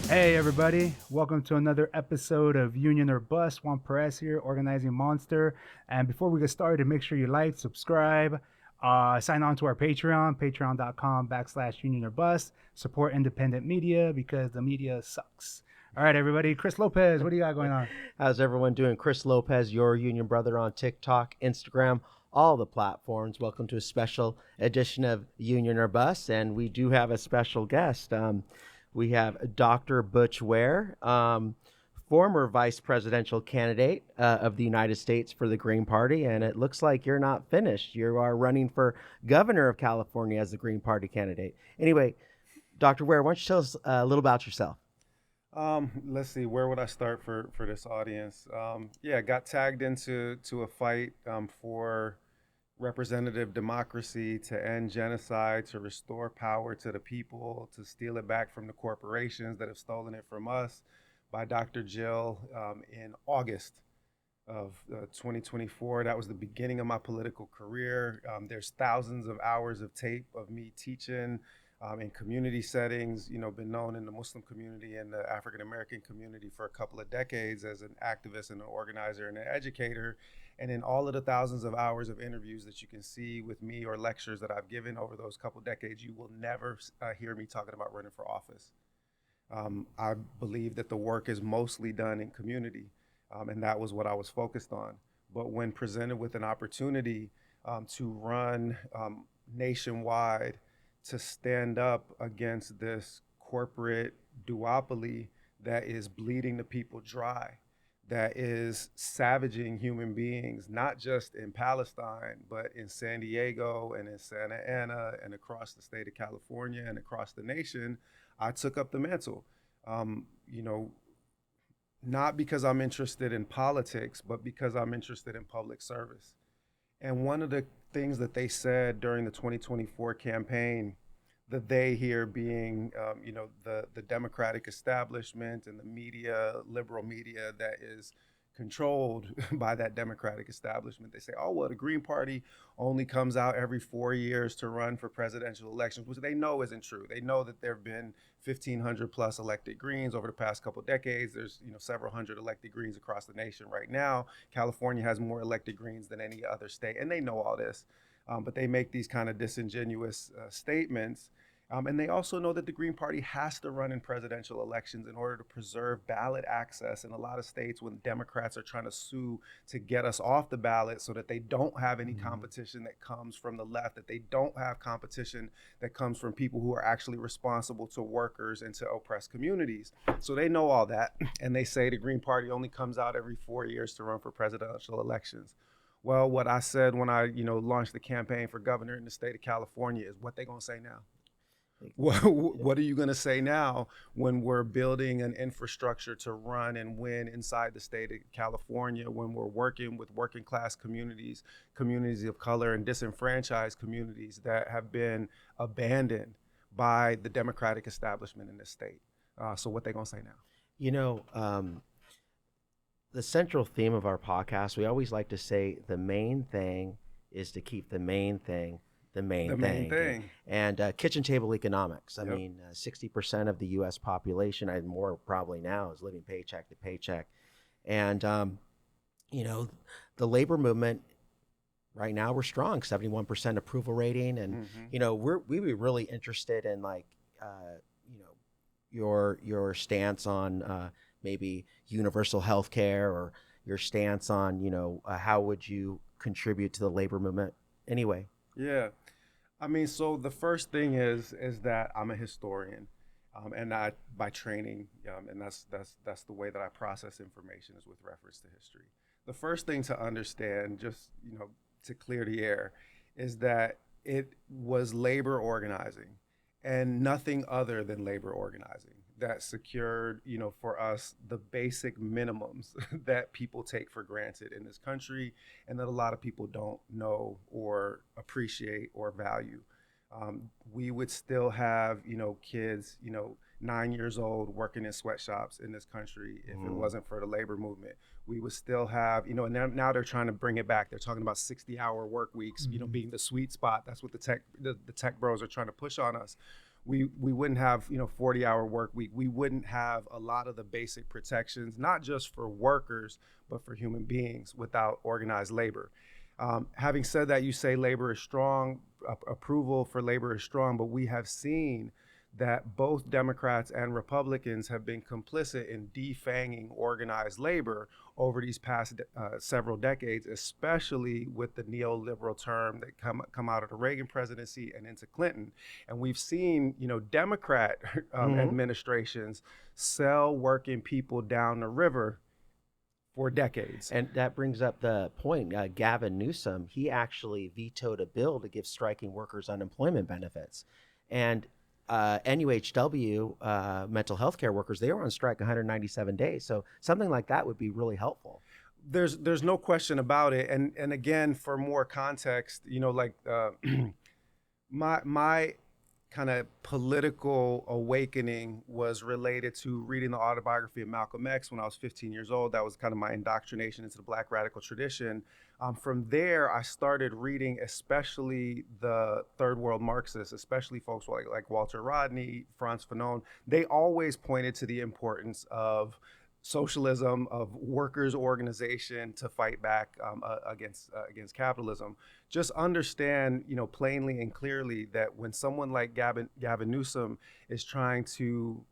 Hey everybody, welcome to another episode of Union or Bust. Juan Perez here, organizing Monster. And before we get started, make sure you like, subscribe, sign on to our Patreon, patreon.com/Union or Bust. Support independent media because the media sucks. All right, everybody. Chris Lopez, what do you got going on? How's everyone doing? Chris Lopez, your union brother on TikTok, Instagram, all the platforms. Welcome to a special edition of Union or Bust, and we do have a special guest. We have Dr. Butch Ware, former vice presidential candidate of the United States for the Green Party, and it looks like you're not finished. You are running for governor of California as the Green Party candidate. Anyway, Dr. Ware, why don't you tell us a little about yourself? Let's see, where would I start for this audience? Yeah, got tagged into a fight for representative democracy, to end genocide, to restore power to the people, to steal it back from the corporations that have stolen it from us, by Dr. Jill in August of 2024. That was the beginning of my political career. There's thousands of hours of tape of me teaching in community settings, been known in the Muslim community and the African American community for a couple of decades as an activist and an organizer and an educator. And in all of the thousands of hours of interviews that you can see with me or lectures that I've given over those couple decades, you will never hear me talking about running for office. I believe that the work is mostly done in community, and that was what I was focused on. But when presented with an opportunity to run nationwide, to stand up against this corporate duopoly that is bleeding the people dry, that is savaging human beings, not just in Palestine, but in San Diego and in Santa Ana and across the state of California and across the nation, I took up the mantle. You know, not because I'm interested in politics, but because I'm interested in public service. And one of the things that they said during the 2024 campaign, the they here being, the Democratic establishment and the media, liberal media that is controlled by that Democratic establishment. They say, oh, well, the Green Party only comes out every 4 years to run for presidential elections, which they know isn't true. They know that there have been 1,500 plus elected Greens over the past couple of decades. There's several hundred elected Greens across the nation right now. California has more elected Greens than any other state, and they know all this. But they make these kind of disingenuous statements. And they also know that the Green Party has to run in presidential elections in order to preserve ballot access. In a lot of states, when Democrats are trying to sue to get us off the ballot so that they don't have any competition that comes from the left, that they don't have competition that comes from people who are actually responsible to workers and to oppressed communities. So they know all that. And they say the Green Party only comes out every 4 years to run for presidential elections. Well, what I said when I, launched the campaign for governor in the state of California is what they gonna say now. What are you going to say now when we're building an infrastructure to run and win inside the state of California, when we're working with working class communities, communities of color, and disenfranchised communities that have been abandoned by the Democratic establishment in this state? So what they going to say now? You know, the central theme of our podcast, we always like to say the main thing is to keep the main thing the main The main thing. thing. And kitchen table economics. I Yep. mean, 60% of the U.S. population, and more probably now, is living paycheck to paycheck. And, the labor movement right now, we're strong, 71% approval rating. And, we'd be really interested in your stance on maybe universal health care, or your stance on, how would you contribute to the labor movement anyway? Yeah. I mean, so the first thing is that I'm a historian, and I by training, and that's the way that I process information, is with reference to history. The first thing to understand, just to clear the air, is that it was labor organizing, and nothing other than labor organizing, that secured, for us, the basic minimums that people take for granted in this country, and that a lot of people don't know or appreciate or value. We would still have, kids, 9 years old working in sweatshops in this country if it wasn't for the labor movement. We would still have, and now they're trying to bring it back. They're talking about 60-hour work weeks, being the sweet spot. That's what the tech bros are trying to push on us. we wouldn't have 40-hour work week. We wouldn't have a lot of the basic protections, not just for workers but for human beings, without organized labor. Having said that, you say labor is strong, approval for labor is strong, but we have seen that both Democrats and Republicans have been complicit in defanging organized labor over these past several decades, especially with the neoliberal term that come out of the Reagan presidency and into Clinton. And we've seen, Democrat administrations sell working people down the river for decades. And that brings up the point. Gavin Newsom, he actually vetoed a bill to give striking workers unemployment benefits. And NUHW, mental health care workers, they were on strike 197 days. So something like that would be really helpful. There's no question about it. And again, for more context, my kind of political awakening was related to reading the autobiography of Malcolm X when I was 15 years old. That was kind of my indoctrination into the Black radical tradition. From there, I started reading, especially the third world Marxists, especially folks like Walter Rodney, Franz Fanon. They always pointed to the importance of socialism, of workers' organization to fight back against capitalism. Just understand, plainly and clearly that when someone like Gavin Newsom is trying to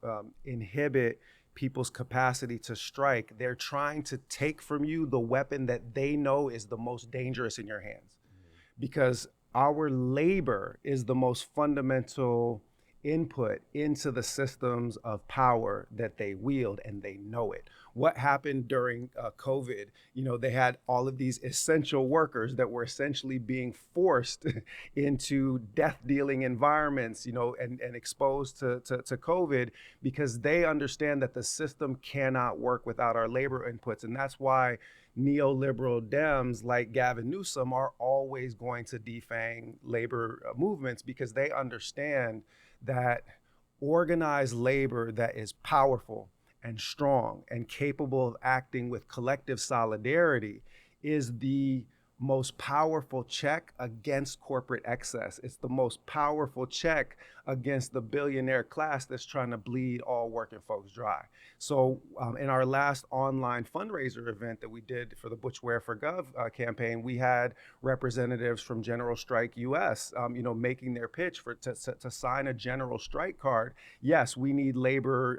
inhibit people's capacity to strike, they're trying to take from you the weapon that they know is the most dangerous in your hands. Because our labor is the most fundamental input into the systems of power that they wield, and they know it. What happened during COVID, they had all of these essential workers that were essentially being forced into death-dealing environments, and exposed to COVID, because they understand that the system cannot work without our labor inputs. And that's why neoliberal Dems like Gavin Newsom are always going to defang labor movements, because they understand that organized labor that is powerful and strong and capable of acting with collective solidarity is the most powerful check against corporate excess. It's the most powerful check against the billionaire class that's trying to bleed all working folks dry. So in our last online fundraiser event that we did for the Butch Ware for Gov campaign, we had representatives from General Strike US, making their pitch to sign a general strike card. Yes, we need labor,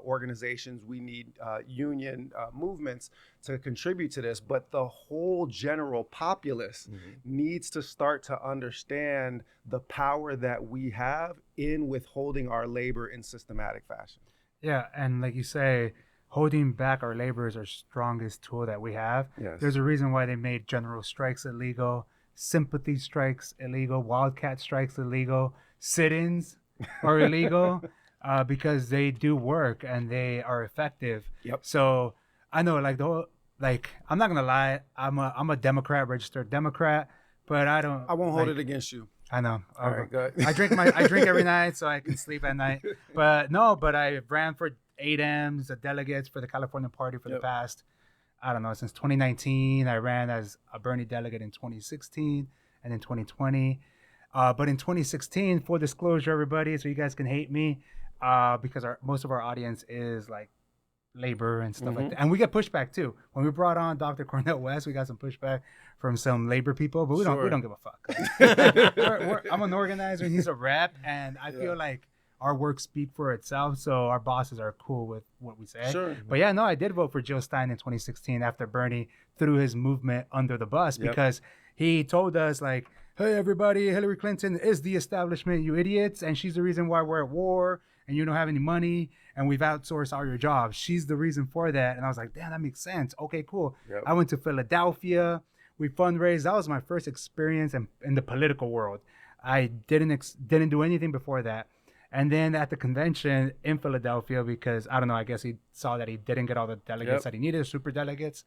organizations, we need union movements to contribute to this, but the whole general populace needs to start to understand the power that we have in withholding our labor in systematic fashion. Yeah, and like you say, holding back our labor is our strongest tool that we have. Yes. There's a reason why they made general strikes illegal, sympathy strikes illegal, wildcat strikes illegal, sit-ins are illegal, because they do work and they are effective. Yep. So I know, I'm not gonna lie, I'm a Democrat, registered Democrat, but I won't hold it against you. I know. All right, good. I drink every night so I can sleep at night. But I ran for 8Ms, the delegates for the California Party for the past, I don't know, since 2019. I ran as a Bernie delegate in 2016 and in 2020. But in 2016, full disclosure, everybody, so you guys can hate me, because most of our audience is like labor and stuff like that. And we get pushback too. When we brought on Dr. Cornel West, we got some pushback from some labor people, but we don't give a fuck. I'm an organizer and he's a rep, and I feel like our work speak for itself, so our bosses are cool with what we say. Sure. But yeah, no, I did vote for Jill Stein in 2016 after Bernie threw his movement under the bus, because he told us like, hey everybody, Hillary Clinton is the establishment, you idiots, and she's the reason why we're at war and you don't have any money and we've outsourced all your jobs. She's the reason for that. And I was like, damn, that makes sense. Okay, cool. Yep. I went to Philadelphia. We fundraised. That was my first experience in the political world. I didn't do anything before that. And then at the convention in Philadelphia, because I don't know, I guess he saw that he didn't get all the delegates that he needed, super delegates.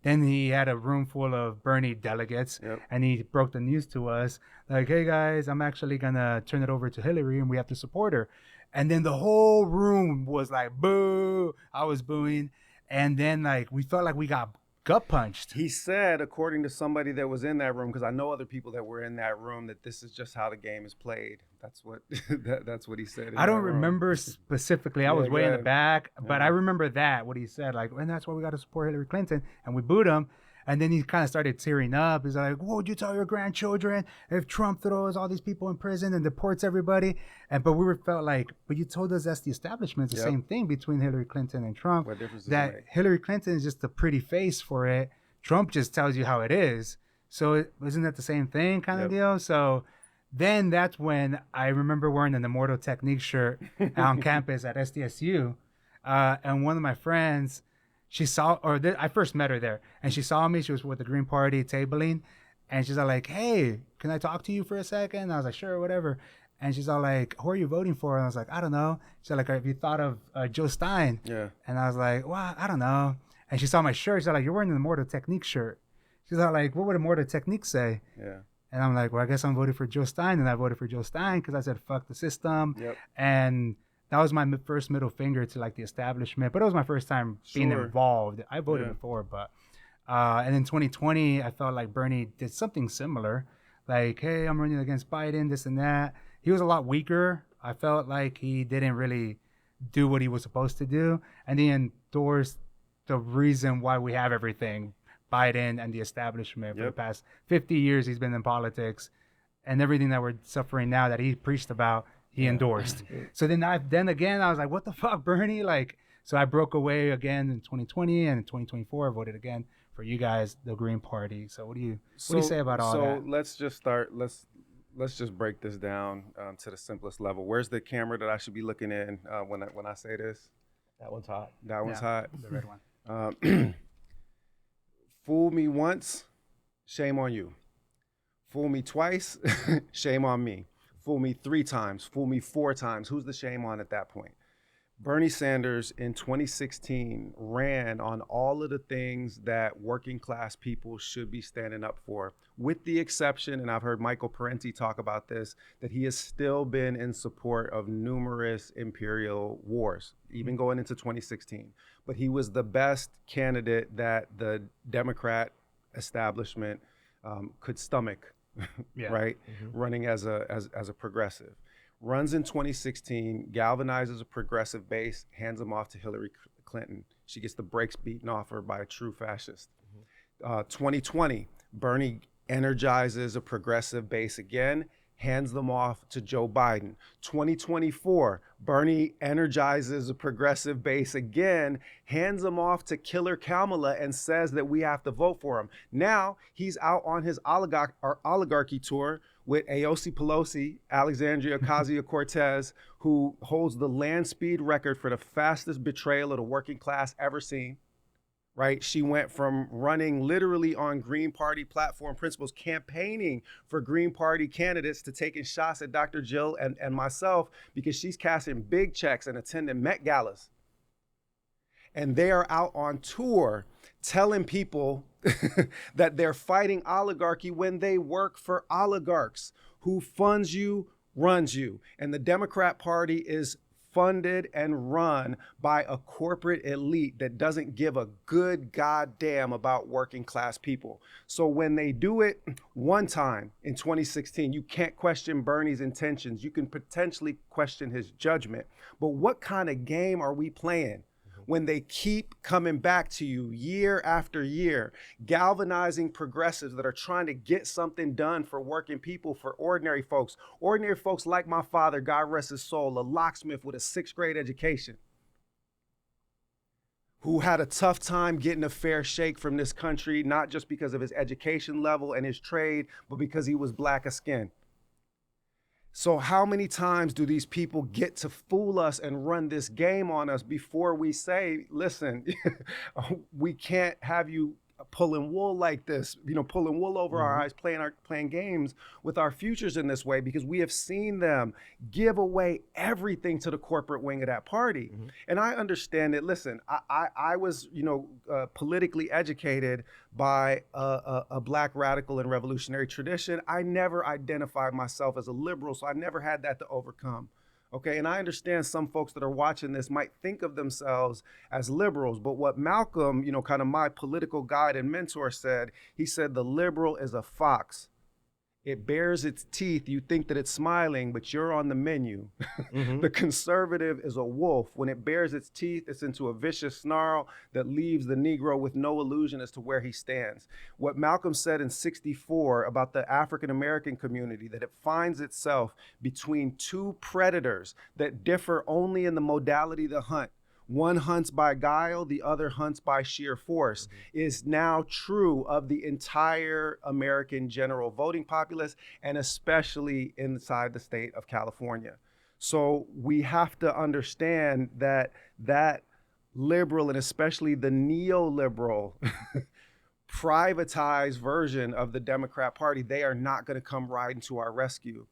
Then he had a room full of Bernie delegates, and he broke the news to us like, hey guys, I'm actually gonna turn it over to Hillary and we have to support her. And then the whole room was like, boo. I was booing. And then like we felt like we got gut punched. He said, according to somebody that was in that room, because I know other people that were in that room, that this is just how the game is played. That's what that's what he said. I don't remember specifically. I Yeah, was go way in the ahead. back, but Yeah. I remember that what he said, like, and that's why we got to support Hillary Clinton, and we booed him. And then he kind of started tearing up. He's like, "What would you tell your grandchildren if Trump throws all these people in prison and deports everybody?" And but felt like, but you told us that's the establishment. It's the Yep. same thing between Hillary Clinton and Trump. What difference does it That make? Hillary Clinton is just a pretty face for it. Trump just tells you how it is. So isn't that the same thing kind of Yep. deal? So then that's when I remember wearing an Immortal Technique shirt on campus at SDSU. And one of my friends, she saw, I first met her there, and she saw me. She was with the Green Party tabling, and she's all like, "Hey, can I talk to you for a second?" And I was like, "Sure, whatever." And she's all like, "Who are you voting for?" And I was like, "I don't know." She's like, "Have you thought of Joe Stein?" Yeah. And I was like, "Well, I don't know." And she saw my shirt. She's like, "You're wearing an Immortal Technique shirt." She's all like, "What would Immortal Technique say?" Yeah. And I'm like, "Well, I guess I'm voting for Joe Stein." And I voted for Joe Stein because I said, "Fuck the system." Yep. And that was my first middle finger to like the establishment. But it was my first time being Sure. involved. I voted Yeah. before, but and in 2020, I felt like Bernie did something similar. Like, "Hey, I'm running against Biden, this and that." He was a lot weaker. I felt like he didn't really do what he was supposed to do. And he endorsed the reason why we have everything, Biden and the establishment. For the Yep. past 50 years, he's been in politics, and everything that we're suffering now that he preached about, he endorsed. So then again, I was like, "What the fuck, Bernie?" Like, so I broke away again in 2020, and in 2024, I voted again for you guys, the Green Party. So what do you say about all that? So let's just start. Let's just break this down to the simplest level. Where's the camera that I should be looking in when I say this? That one's hot. That one's Yeah, hot. the red one. Fool me once, shame on you. Fool me twice, shame on me. Fool me 3 times, fool me 4 times. Who's the shame on at that point? Bernie Sanders in 2016 ran on all of the things that working class people should be standing up for, with the exception, and I've heard Michael Parenti talk about this, that he has still been in support of numerous imperial wars, even going into 2016. But he was the best candidate that the Democrat establishment could stomach, Yeah. right? Running as a progressive. Runs in 2016, galvanizes a progressive base, hands him off to Hillary Clinton. She gets the brakes beaten off her by a true fascist. 2020, Bernie energizes a progressive base again, hands them off to Joe Biden. 2024, Bernie energizes a progressive base again, hands them off to Killer Kamala, and says that we have to vote for him. Now he's out on his oligarchy tour with AOC Pelosi, Alexandria Ocasio-Cortez, who holds the land speed record for the fastest betrayal of the working class ever seen. Right? She went from running literally on Green Party platform principles, campaigning for Green Party candidates, to taking shots at Dr. Jill and myself because she's casting big checks and attending Met Galas. And they are out on tour telling people that they're fighting oligarchy when they work for oligarchs. Who funds you, runs you. And the Democrat Party is funded and run by a corporate elite that doesn't give a good goddamn about working class people. So when they do it one time in 2016, you can't question Bernie's intentions. You can potentially question his judgment. But what kind of game are we playing when they keep coming back to you year after year, galvanizing progressives that are trying to get something done for working people, for ordinary folks like my father, God rest his soul, a locksmith with a 6th grade education, who had a tough time getting a fair shake from this country, not just because of his education level and his trade, but because he was black of skin. So how many times do these people get to fool us and run this game on us before we say, listen, we can't have you pulling wool like this, pulling wool over our eyes, playing games with our futures in this way, because we have seen them give away everything to the corporate wing of that party. And I understand it. Listen, I was, politically educated by a black radical and revolutionary tradition. I never identified myself as a liberal, so I never had that to overcome. Okay, and I understand some folks that are watching this might think of themselves as liberals, but what Malcolm, kind of my political guide and mentor said, he said the liberal is a fox. It bares its teeth. You think that it's smiling, but you're on the menu. Mm-hmm. The conservative is a wolf. When it bares its teeth, it's into a vicious snarl that leaves the Negro with no illusion as to where he stands. What Malcolm said in 64 about the African American community, that it finds itself between two predators that differ only in the modality of the hunt. One hunts by guile, the other hunts by sheer force, is now true of the entire American general voting populace, and especially inside the state of California. So we have to understand that liberal, and especially the neoliberal privatized version of the Democrat Party, they are not going to come riding to our rescue.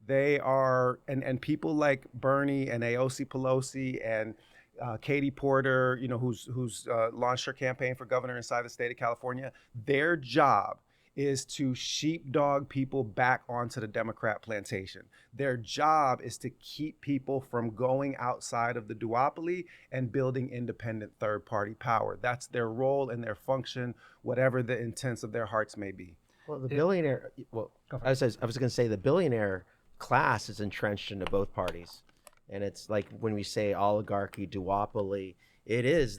They are, and people like Bernie and AOC Pelosi and Katie Porter, who's launched her campaign for governor inside the state of California. Their job is to sheepdog people back onto the Democrat plantation. Their job is to keep people from going outside of the duopoly and building independent third-party power. That's their role and their function, whatever the intents of their hearts may be. Well, the billionaire. Well, I was going to say the billionaire class is entrenched into both parties. And it's like when we say oligarchy, duopoly, it is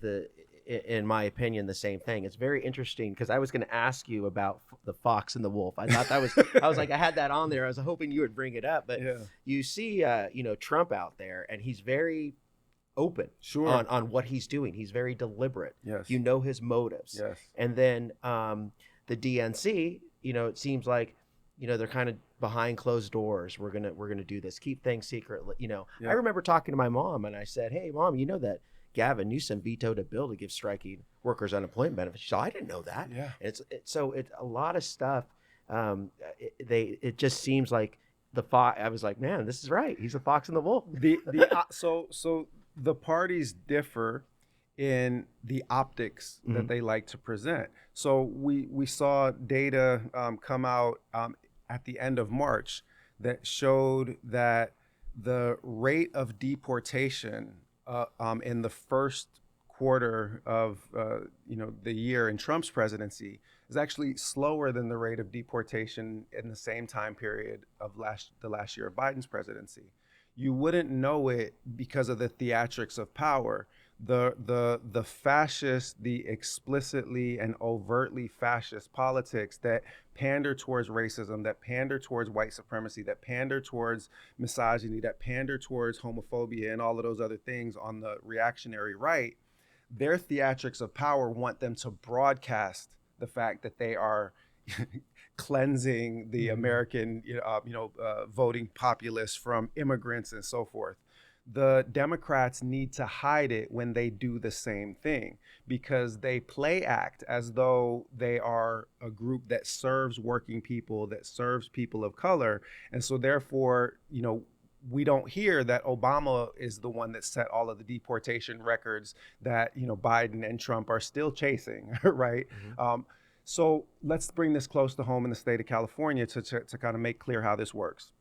in my opinion, the same thing. It's very interesting because I was going to ask you about the fox and the wolf. I thought that was, I was like, I had that on there. I was hoping you would bring it up, but you see, Trump out there, and he's very open on what he's doing. He's very deliberate. Yes. You know his motives. Yes. And then the DNC, it seems like, they're kind of behind closed doors. We're gonna do this. Keep things secret. I remember talking to my mom, and I said, "Hey, Mom, you know that Gavin Newsom vetoed a bill to give striking workers unemployment benefits." She said, "I didn't know that." Yeah. And it's a lot of stuff. It just seems like the fox. I was like, man, this is right. He's a fox and the wolf. So the parties differ in the optics that they like to present. So we saw data come out at the end of March that showed that the rate of deportation in the first quarter of the year in Trump's presidency is actually slower than the rate of deportation in the same time period of the last year of Biden's presidency. You wouldn't know it because of the theatrics of power. The fascist, the explicitly and overtly fascist politics that pander towards racism, that pander towards white supremacy, that pander towards misogyny, that pander towards homophobia and all of those other things on the reactionary right, their theatrics of power want them to broadcast the fact that they are cleansing the American voting populace from immigrants and so forth. The Democrats need to hide it when they do the same thing, because they play act as though they are a group that serves working people, that serves people of color. And so therefore, we don't hear that Obama is the one that set all of the deportation records that, Biden and Trump are still chasing, right? So let's bring this close to home in the state of California to kind of make clear how this works.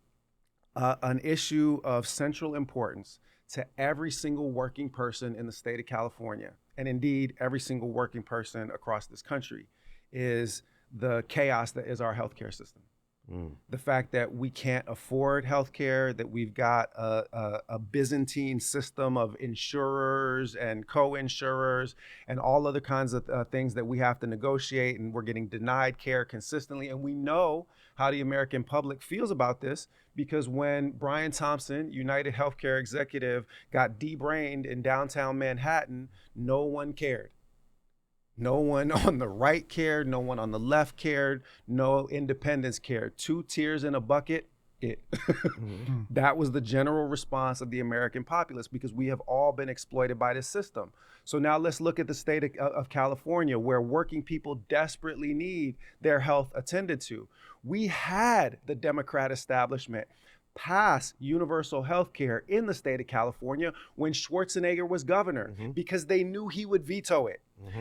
An issue of central importance to every single working person in the state of California, and indeed every single working person across this country, is the chaos that is our healthcare system. The fact that we can't afford healthcare, that we've got a Byzantine system of insurers and co-insurers and all other kinds of things that we have to negotiate, and we're getting denied care consistently. And we know how the American public feels about this, because when Brian Thompson, United Healthcare executive, got de-brained in downtown Manhattan, no one cared. No one on the right cared, no one on the left cared, no independents cared. 2 tears in a bucket, That was the general response of the American populace, because we have all been exploited by this system. So now let's look at the state of California, where working people desperately need their health attended to. We had the Democrat establishment pass universal health care in the state of California when Schwarzenegger was governor, because they knew he would veto it.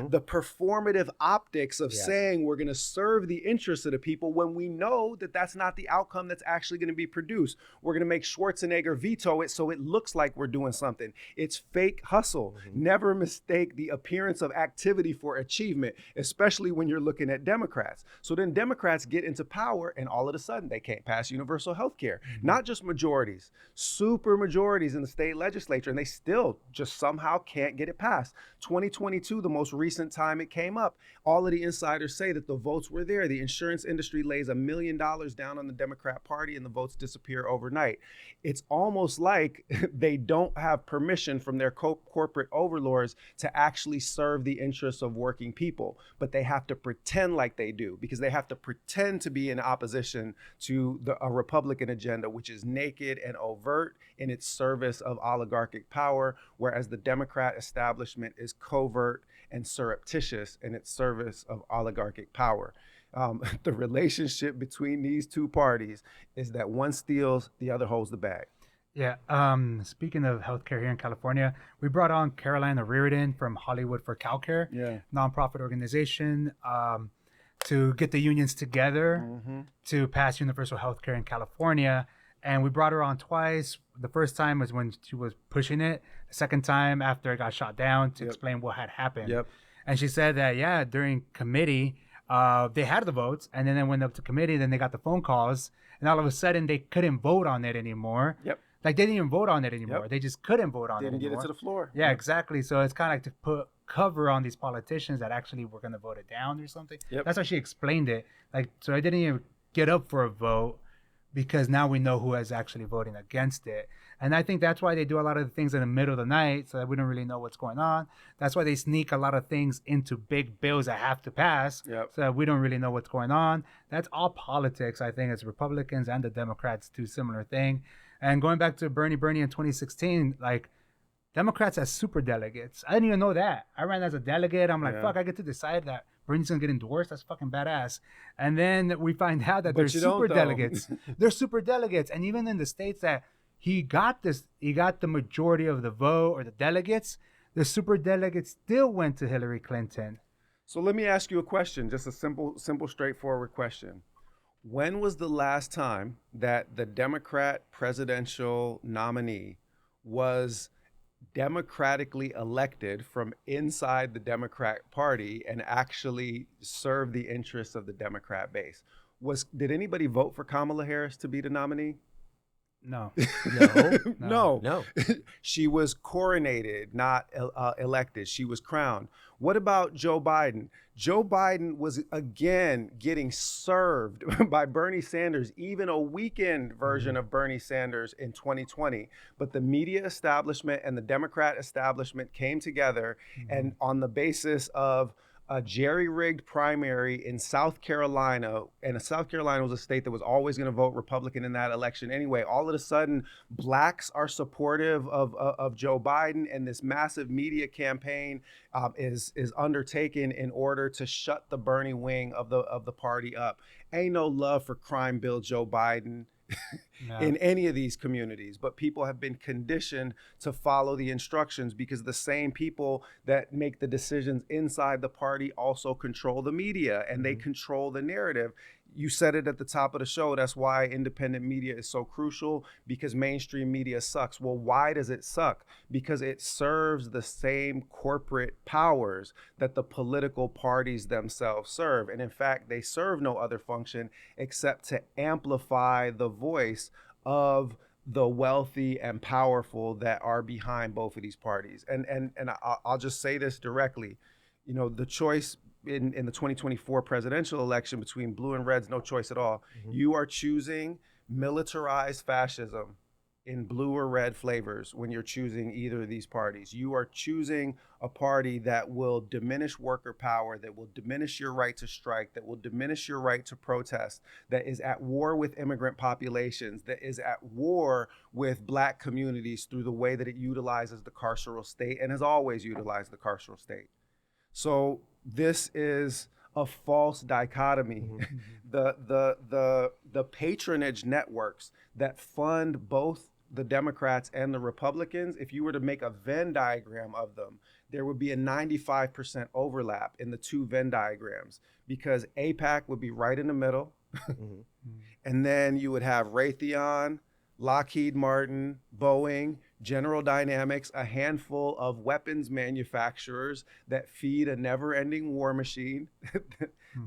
The performative optics of Yes. saying we're going to serve the interests of the people when we know that that's not the outcome that's actually going to be produced. We're going to make Schwarzenegger veto it so it looks like we're doing something. It's fake hustle. Never mistake the appearance of activity for achievement, especially when you're looking at Democrats. So then Democrats get into power and all of a sudden they can't pass universal health care. Not just majorities, super majorities in the state legislature, and they still just somehow can't get it passed. 2022, the most recent time it came up, all of the insiders say that the votes were there. The insurance industry lays $1 million down on the Democrat Party and the votes disappear overnight. It's almost like they don't have permission from their corporate overlords to actually serve the interests of working people, but they have to pretend like they do because they have to pretend to be in opposition to a Republican agenda, which is naked and overt in its service of oligarchic power, whereas the Democrat establishment is covert and surreptitious in its service of oligarchic power. The relationship between these two parties is that one steals, the other holds the bag. Yeah. Speaking of healthcare here in California, we brought on Carolina Reardon from Hollywood for CalCare, nonprofit organization, to get the unions together to pass universal healthcare in California. And we brought her on twice. The first time was when she was pushing it. The second time after it got shot down to explain what had happened. And she said that, during committee, they had the votes, and then they went up to committee, then they got the phone calls, and all of a sudden they couldn't vote on it anymore. Like they didn't even vote on it anymore. They just couldn't vote on it anymore. Didn't get it to the floor. Yeah, exactly. So it's kind of like to put cover on these politicians that actually were going to vote it down or something. That's how she explained it. Like, so I didn't even get up for a vote because now we know who is actually voting against it. And I think that's why they do a lot of the things in the middle of the night so that we don't really know what's going on. That's why they sneak a lot of things into big bills that have to pass so that we don't really know what's going on. That's all politics. I think it's Republicans and the Democrats do similar thing. And going back to Bernie in 2016, like Democrats as super delegates. I didn't even know that. I ran as a delegate. I'm like, fuck, I get to decide that Bernie's gonna get endorsed. That's fucking badass. And then we find out that they're super delegates. They're super delegates. And even in the states that he got the majority of the vote or the delegates, the super delegates still went to Hillary Clinton. So let me ask you a question, just a simple, straightforward question. When was the last time that the Democrat presidential nominee was democratically elected from inside the Democrat Party and actually served the interests of the Democrat base? Did anybody vote for Kamala Harris to be the nominee? No. No. She was coronated, not elected. She was crowned. What about Joe Biden? Joe Biden was again getting served by Bernie Sanders, even a weakened version of Bernie Sanders in 2020. But the media establishment and the Democrat establishment came together and on the basis of a jerry-rigged primary in South Carolina, and South Carolina was a state that was always going to vote Republican in that election anyway. All of a sudden, blacks are supportive of Joe Biden, and this massive media campaign is undertaken in order to shut the Bernie wing of the party up. Ain't no love for crime bill Joe Biden. In any of these communities, but people have been conditioned to follow the instructions because the same people that make the decisions inside the party also control the media and they control the narrative. You said it at the top of the show. That's why independent media is so crucial, because mainstream media sucks. Well, why does it suck? Because it serves the same corporate powers that the political parties themselves serve. And in fact, they serve no other function except to amplify the voice of the wealthy and powerful that are behind both of these parties. And I'll just say this directly. You know, the choice in the 2024 presidential election between blue and red's no choice at all. You are choosing militarized fascism in blue or red flavors when you're choosing either of these parties. You are choosing a party that will diminish worker power, that will diminish your right to strike, that will diminish your right to protest, that is at war with immigrant populations, that is at war with black communities through the way that it utilizes the carceral state and has always utilized the carceral state. So this is a false dichotomy. The patronage networks that fund both the Democrats and the Republicans, if you were to make a Venn diagram of them, there would be a 95% overlap in the two Venn diagrams, because APAC would be right in the middle. Mhm. And then you would have Raytheon, Lockheed Martin, Boeing, General Dynamics, a handful of weapons manufacturers that feed a never-ending war machine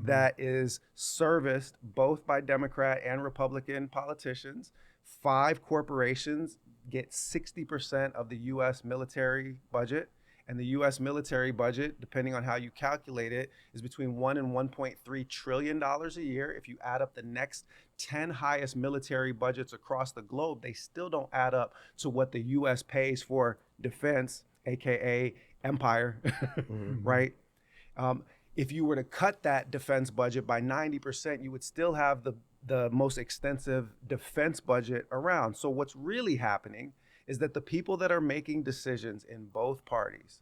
that is serviced both by Democrat and Republican politicians. 5 corporations get 60% of the U.S. military budget. And the U.S. military budget, depending on how you calculate it, is between $1 and $1.3 trillion a year. If you add up the next 10 highest military budgets across the globe, they still don't add up to what the U.S. pays for defense, aka empire, right? If you were to cut that defense budget by 90%, you would still have the most extensive defense budget around. So what's really happening is that the people that are making decisions in both parties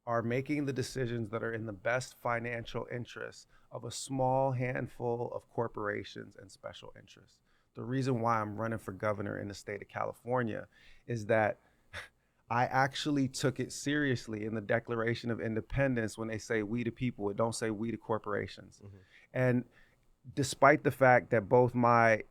are making the decisions that are in the best financial interests of a small handful of corporations and special interests. The reason why I'm running for governor in the state of California is that I actually took it seriously in the Declaration of Independence when they say we the people. It don't say we the corporations. And despite the fact that both my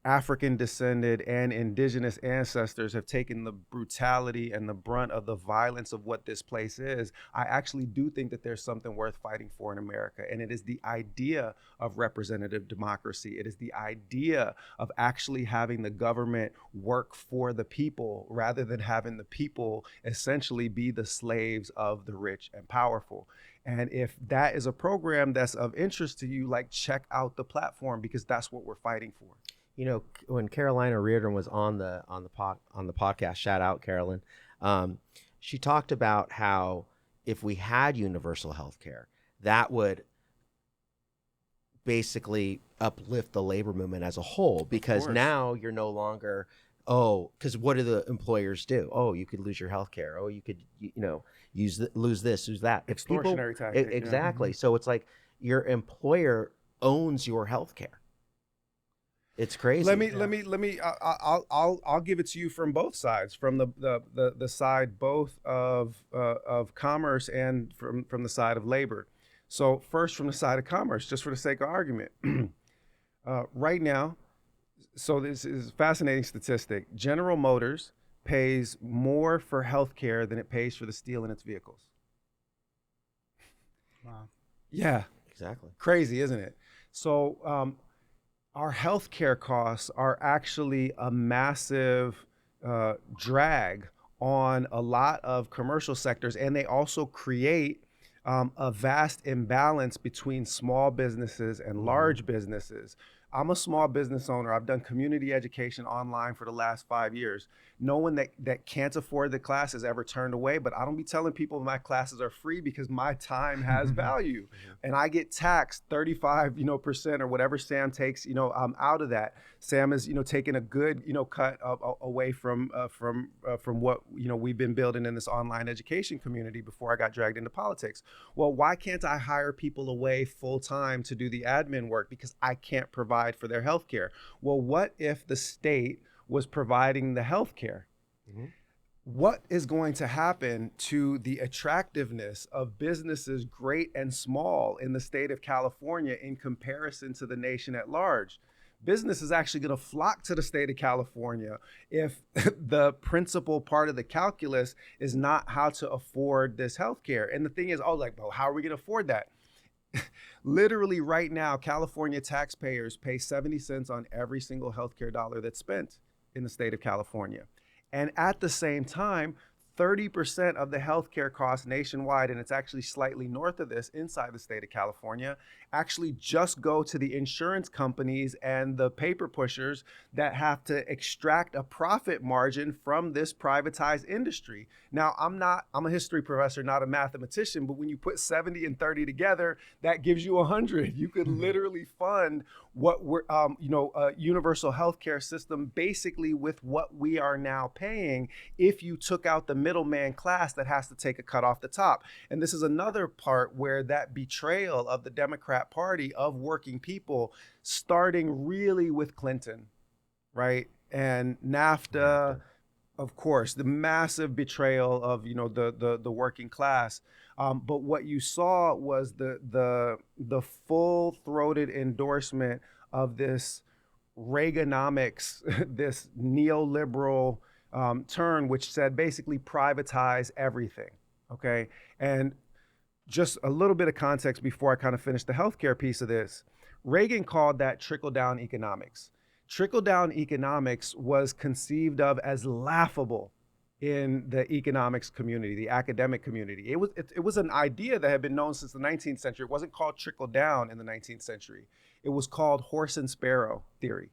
African descended and indigenous ancestors have taken the brutality and the brunt of the violence of what this place is, I actually do think that there's something worth fighting for in America. And it is the idea of representative democracy. It is the idea of actually having the government work for the people rather than having the people essentially be the slaves of the rich and powerful. And if that is a program that's of interest to you, like, check out the platform, because that's what we're fighting for. You know, when Carolina Reardon was on the podcast, shout out Carolyn, she talked about how if we had universal health care, that would basically uplift the labor movement as a whole, because now you're no longer, because what do the employers do? Oh, you could lose your health care. Oh, you could, lose this, lose that. Extortionary tactic. Exactly. So it's like your employer owns your health care. It's crazy. I'll give it to you from both sides, from the side both of commerce and from the side of labor. So first, from the side of commerce, just for the sake of argument, right now, so this is a fascinating statistic. General Motors pays more for healthcare than it pays for the steel in its vehicles. Wow. Yeah. Exactly. Crazy, isn't it? So our healthcare costs are actually a massive drag on a lot of commercial sectors, and they also create a vast imbalance between small businesses and large businesses. I'm a small business owner. I've done community education online for the last 5 years. No one that can't afford the class is ever turned away, but I don't be telling people my classes are free, because my time has value. And I get taxed 35% or whatever Sam takes out of that. Sam is taking a good cut away from what we've been building in this online education community before I got dragged into politics. Well, why can't I hire people away full time to do the admin work? Because I can't provide for their health care. Well, what if the state was providing the health care? What is going to happen to the attractiveness of businesses great and small in the state of California in comparison to the nation at large? Business is actually going to flock to the state of California if the principal part of the calculus is not how to afford this health care. And the thing is, well, how are we going to afford that? Literally right now, California taxpayers pay 70 cents on every single healthcare dollar that's spent in the state of California. And at the same time, 30% of the healthcare costs nationwide, and it's actually slightly north of this inside the state of California, actually just go to the insurance companies and the paper pushers that have to extract a profit margin from this privatized industry. Now, I'm a history professor, not a mathematician, but when you put 70 and 30 together, that gives you 100. You could literally fund what we're, a universal healthcare system basically with what we are now paying if you took out the middleman class that has to take a cut off the top. And this is another part where that betrayal of the Democrat Party of working people, starting really with Clinton, right? And NAFTA, Of course, the massive betrayal of the working class. But what you saw was the full throated endorsement of this Reaganomics, this neoliberal turn, which said basically privatize everything. Okay, and just a little bit of context before I kind of finish the healthcare piece of this. Reagan called that trickle down economics. Trickle down economics was conceived of as laughable in the economics community, the academic community. It was an idea that had been known since the 19th century. It wasn't called trickle down in the 19th century. It was called horse and sparrow theory.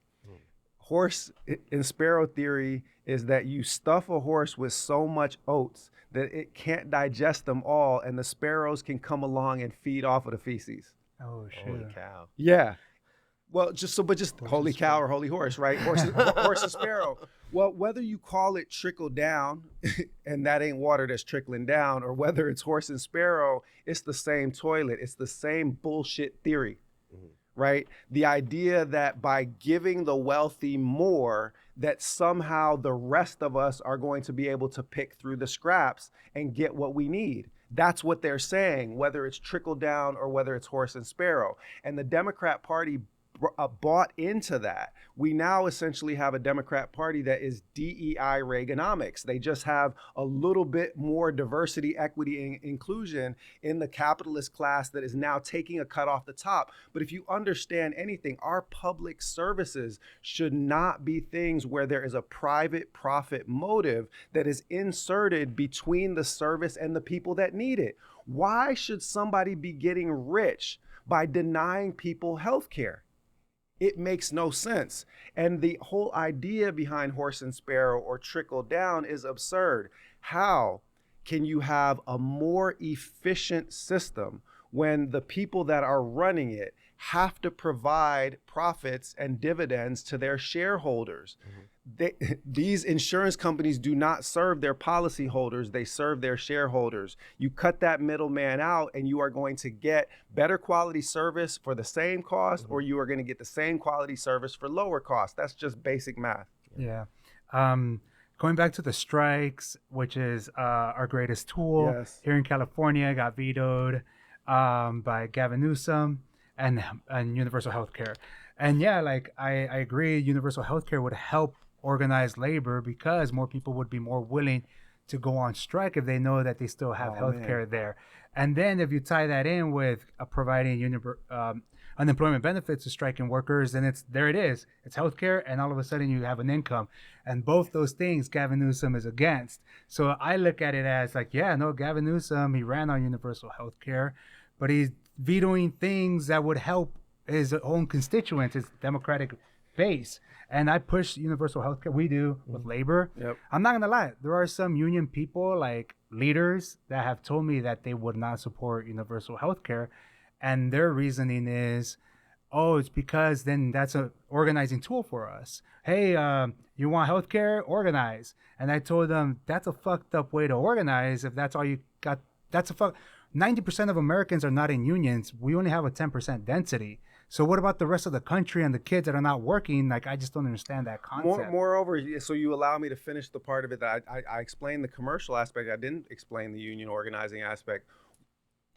Horse and sparrow theory is that you stuff a horse with so much oats that it can't digest them all, and the sparrows can come along and feed off of the feces. Oh shit! Holy cow. Yeah. Well, just holy cow or holy horse, right? Horse and sparrow. Well, whether you call it trickle down, and that ain't water that's trickling down, or whether it's horse and sparrow, it's the same toilet. It's the same bullshit theory, right? The idea that by giving the wealthy more, that somehow the rest of us are going to be able to pick through the scraps and get what we need. That's what they're saying, whether it's trickle down or whether it's horse and sparrow. And the Democrat Party bought into that. We now essentially have a Democrat Party that is DEI Reaganomics. They just have a little bit more diversity, equity, and inclusion in the capitalist class that is now taking a cut off the top. But if you understand anything, our public services should not be things where there is a private profit motive that is inserted between the service and the people that need it. Why should somebody be getting rich by denying people health care? It makes no sense. And the whole idea behind horse and sparrow or trickle down is absurd. How can you have a more efficient system when the people that are running it have to provide profits and dividends to their shareholders? These insurance companies do not serve their policyholders, they serve their shareholders. You cut that middleman out and you are going to get better quality service for the same cost, or you are going to get the same quality service for lower cost. That's just basic math. Yeah. Going back to the strikes, which is our greatest tool here in California, got vetoed by Gavin Newsom and universal health care. And yeah, like I agree, universal health care would help organize labor because more people would be more willing to go on strike if they know that they still have health care there. And then if you tie that in with providing unemployment benefits to striking workers, then it's health care, and all of a sudden you have an income. And both those things Gavin Newsom is against. So I look at it as like, yeah, no, Gavin Newsom, he ran on universal health care, but he's vetoing things that would help his own constituents, his Democratic base. And I push universal health care. We do with labor. Yep. I'm not going to lie. There are some union people, like leaders, that have told me that they would not support universal health care. And their reasoning is, oh, it's because then that's an organizing tool for us. Hey, you want health care? Organize. And I told them, that's a fucked up way to organize if that's all you got. 90% of Americans are not in unions. We only have a 10% density. So what about the rest of the country and the kids that are not working? Like, I just don't understand that concept. Moreover, so you allow me to finish the part of it that I explained the commercial aspect. I didn't explain the union organizing aspect.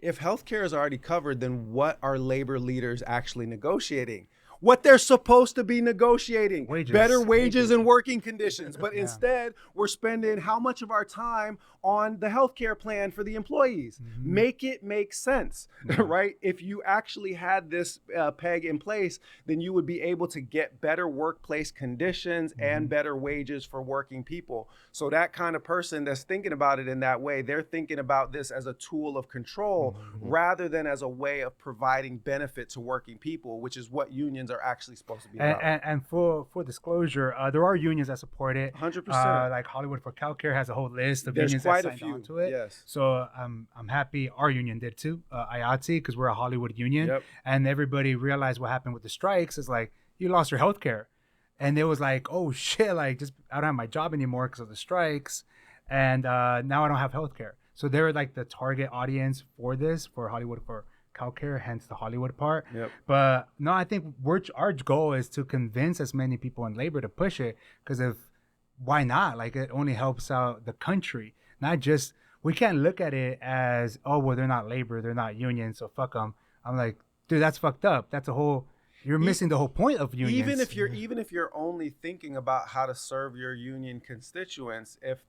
If healthcare is already covered, then what are labor leaders actually negotiating? What they're supposed to be negotiating. Better wages and working conditions. But instead, we're spending how much of our time on the healthcare plan for the employees? Make it make sense, right? If you actually had this peg in place, then you would be able to get better workplace conditions and better wages for working people. So that kind of person that's thinking about it in that way, they're thinking about this as a tool of control rather than as a way of providing benefit to working people, which is what unions are actually supposed to be about. And for disclosure, there are unions that support it. 100%. Like Hollywood for Calcare has a whole list of There's unions quite that a signed few. on to it. Yes. So I'm happy our union did too, IATSE, because we're a Hollywood union. Yep. And everybody realized what happened with the strikes is like, you lost your health care. And it was like, oh shit, like just I don't have my job anymore because of the strikes. And now I don't have health care. So they're like the target audience for this, for Hollywood for Calcare, hence the Hollywood part. Yep. But no, I think our goal is to convince as many people in labor to push it, because if why not? Like it only helps out the country, not just. We can't look at it as, oh well, they're not labor, they're not union, so fuck them. I'm like, dude, that's fucked up. That's a whole. You're E- missing the whole point of even unions. if you're even if you're only thinking about how to serve your union constituents, if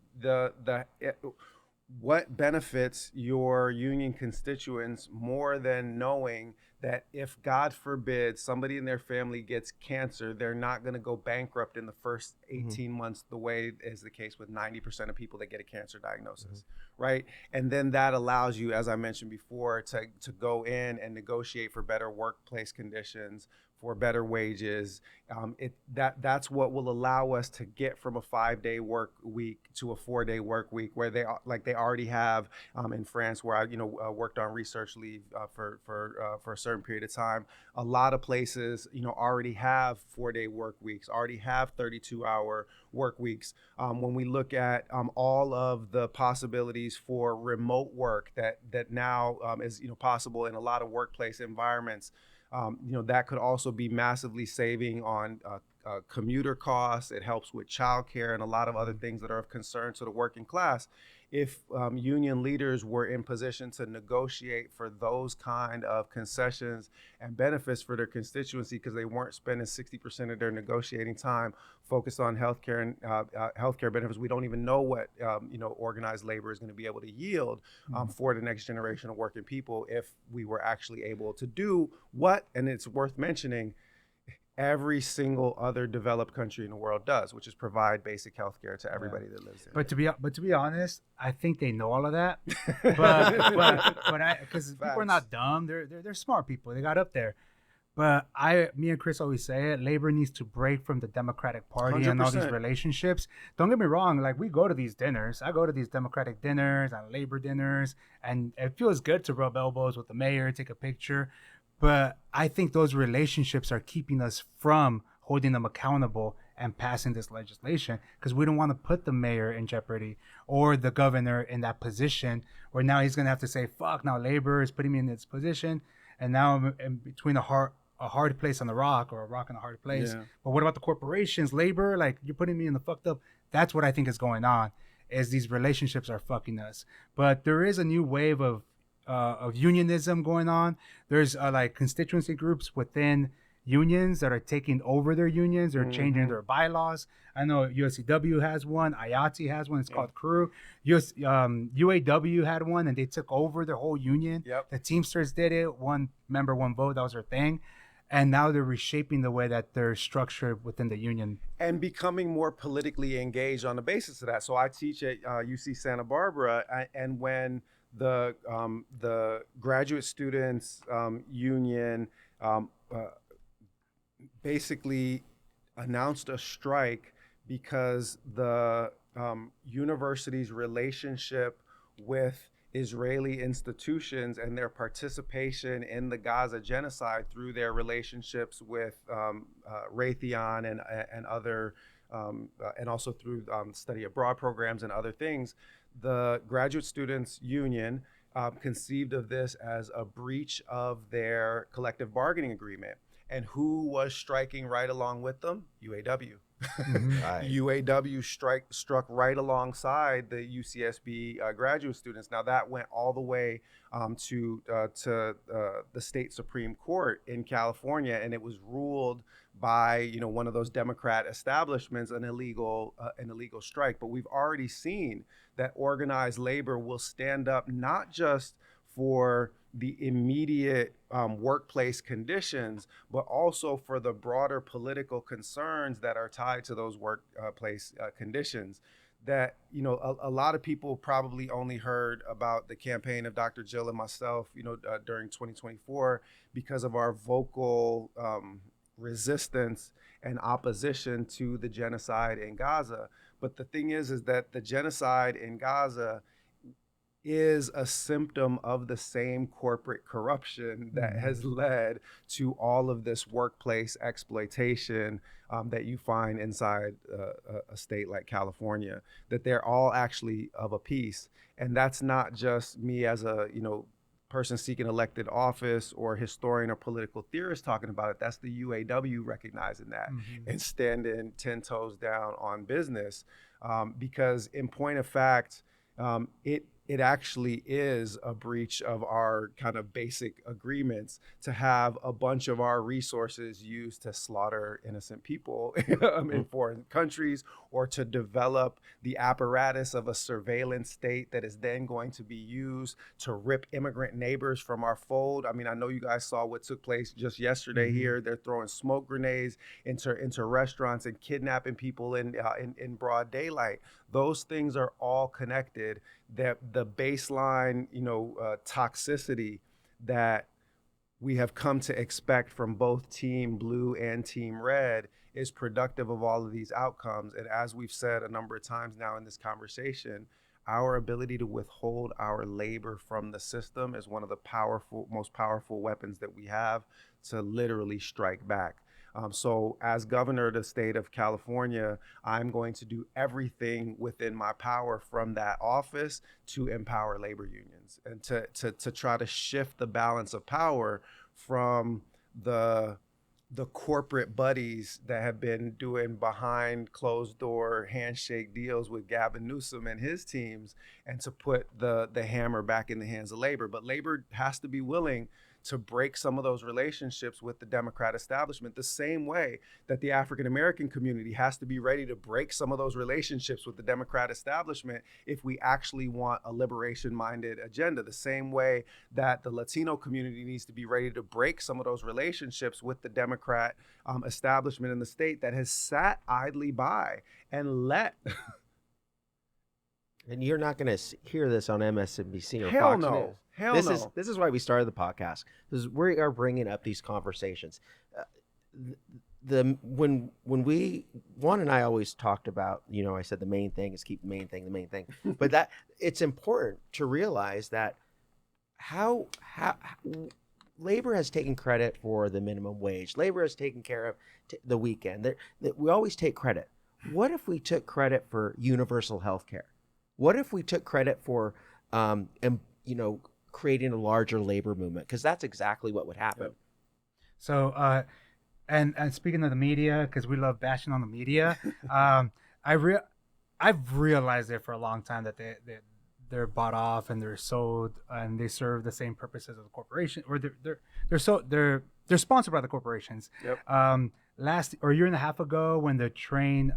what benefits your union constituents more than knowing that if God forbid somebody in their family gets cancer, they're not going to go bankrupt in the first 18 months, the way is the case with 90% of people that get a cancer diagnosis, right? And then that allows you, as I mentioned before, to go in and negotiate for better workplace conditions, for better wages. That's what will allow us to get from a 5-day work week to a 4-day work week, where they already have in France, where I worked on research leave for a certain period of time. A lot of places already have 4-day work weeks, already have 32-hour work weeks. When we look at all of the possibilities for remote work that now is possible in a lot of workplace environments. That could also be massively saving on commuter costs. It helps with childcare and a lot of other things that are of concern to the working class. If union leaders were in position to negotiate for those kind of concessions and benefits for their constituency, because they weren't spending 60% of their negotiating time focused on healthcare and healthcare benefits, we don't even know what organized labor is going to be able to yield for the next generation of working people if we were actually able to do what, and it's worth mentioning, every single other developed country in the world does, which is provide basic health care to everybody that lives in But to be honest, I think they know all of that. But I because people are not dumb. They're smart people. They got up there. But me and Chris always say it. Labor needs to break from the Democratic Party and all these 100%. relationships. Don't get me wrong. Like we go to these dinners. I go to these Democratic dinners and labor dinners, and it feels good to rub elbows with the mayor, take a picture. But I think those relationships are keeping us from holding them accountable and passing this legislation, because we don't want to put the mayor in jeopardy or the governor in that position where now he's going to have to say, fuck, now labor is putting me in this position. And now I'm in between a hard place on the rock, or a rock in a hard place. Yeah. But what about the corporations, labor? Like, you're putting me in the fucked up. That's what I think is going on, is these relationships are fucking us. But there is a new wave of unionism going on. There's like constituency groups within unions that are taking over their unions or changing their bylaws. I know USCW has one, IATI has one. It's called Crew. UAW had one, and they took over their whole union. Yep. The Teamsters did it. One member, one vote. That was their thing. And now they're reshaping the way that they're structured within the union. And becoming more politically engaged on the basis of that. So I teach at UC Santa Barbara, and when the graduate students union basically announced a strike because the university's relationship with Israeli institutions and their participation in the Gaza genocide through their relationships with Raytheon and other, and also through study abroad programs and other things, the Graduate Students Union conceived of this as a breach of their collective bargaining agreement. And who was striking right along with them? UAW. Right. UAW struck right alongside the UCSB graduate students. Now that went all the way to the state Supreme Court in California, and it was ruled by one of those Democrat establishments an illegal strike. But we've already seen that organized labor will stand up not just for the immediate workplace conditions, but also for the broader political concerns that are tied to those workplace conditions. That a lot of people probably only heard about the campaign of Dr. Jill and myself, during 2024, because of our vocal resistance and opposition to the genocide in Gaza. But the thing is that the genocide in Gaza is a symptom of the same corporate corruption that has led to all of this workplace exploitation that you find inside a state like California, that they're all actually of a piece. And that's not just me as a person seeking elected office or historian or political theorist talking about it. That's the UAW recognizing that and standing 10 toes down on business. Because in point of fact, it actually is a breach of our kind of basic agreements to have a bunch of our resources used to slaughter innocent people in foreign countries, or to develop the apparatus of a surveillance state that is then going to be used to rip immigrant neighbors from our fold. I mean, I know you guys saw what took place just yesterday here. They're throwing smoke grenades into restaurants and kidnapping people in broad daylight. Those things are all connected. That the baseline, toxicity that we have come to expect from both Team Blue and Team Red is productive of all of these outcomes. And as we've said a number of times now in this conversation, our ability to withhold our labor from the system is one of the most powerful weapons that we have to literally strike back. So as governor of the state of California, I'm going to do everything within my power from that office to empower labor unions and to try to shift the balance of power from the corporate buddies that have been doing behind closed door handshake deals with Gavin Newsom and his teams, and to put the hammer back in the hands of labor. But labor has to be willing to break some of those relationships with the Democrat establishment, the same way that the African American community has to be ready to break some of those relationships with the Democrat establishment if we actually want a liberation-minded agenda, the same way that the Latino community needs to be ready to break some of those relationships with the Democrat establishment in the state that has sat idly by and let And you're not going to hear this on MSNBC or Hell Fox no. News. Hell no. This is why we started the podcast, because we are bringing up these conversations. When Juan and I always talked about, I said the main thing is keep the main thing, but that it's important to realize that how labor has taken credit for the minimum wage. Labor has taken care of the weekend. We always take credit. What if we took credit for universal health care? What if we took credit for, creating a larger labor movement? Because that's exactly what would happen. So, and speaking of the media, because we love bashing on the media, I've realized it for a long time that they're bought off and they're sold and they serve the same purposes as the corporation, or they're sponsored by the corporations. Yep. A year and a half ago, when the train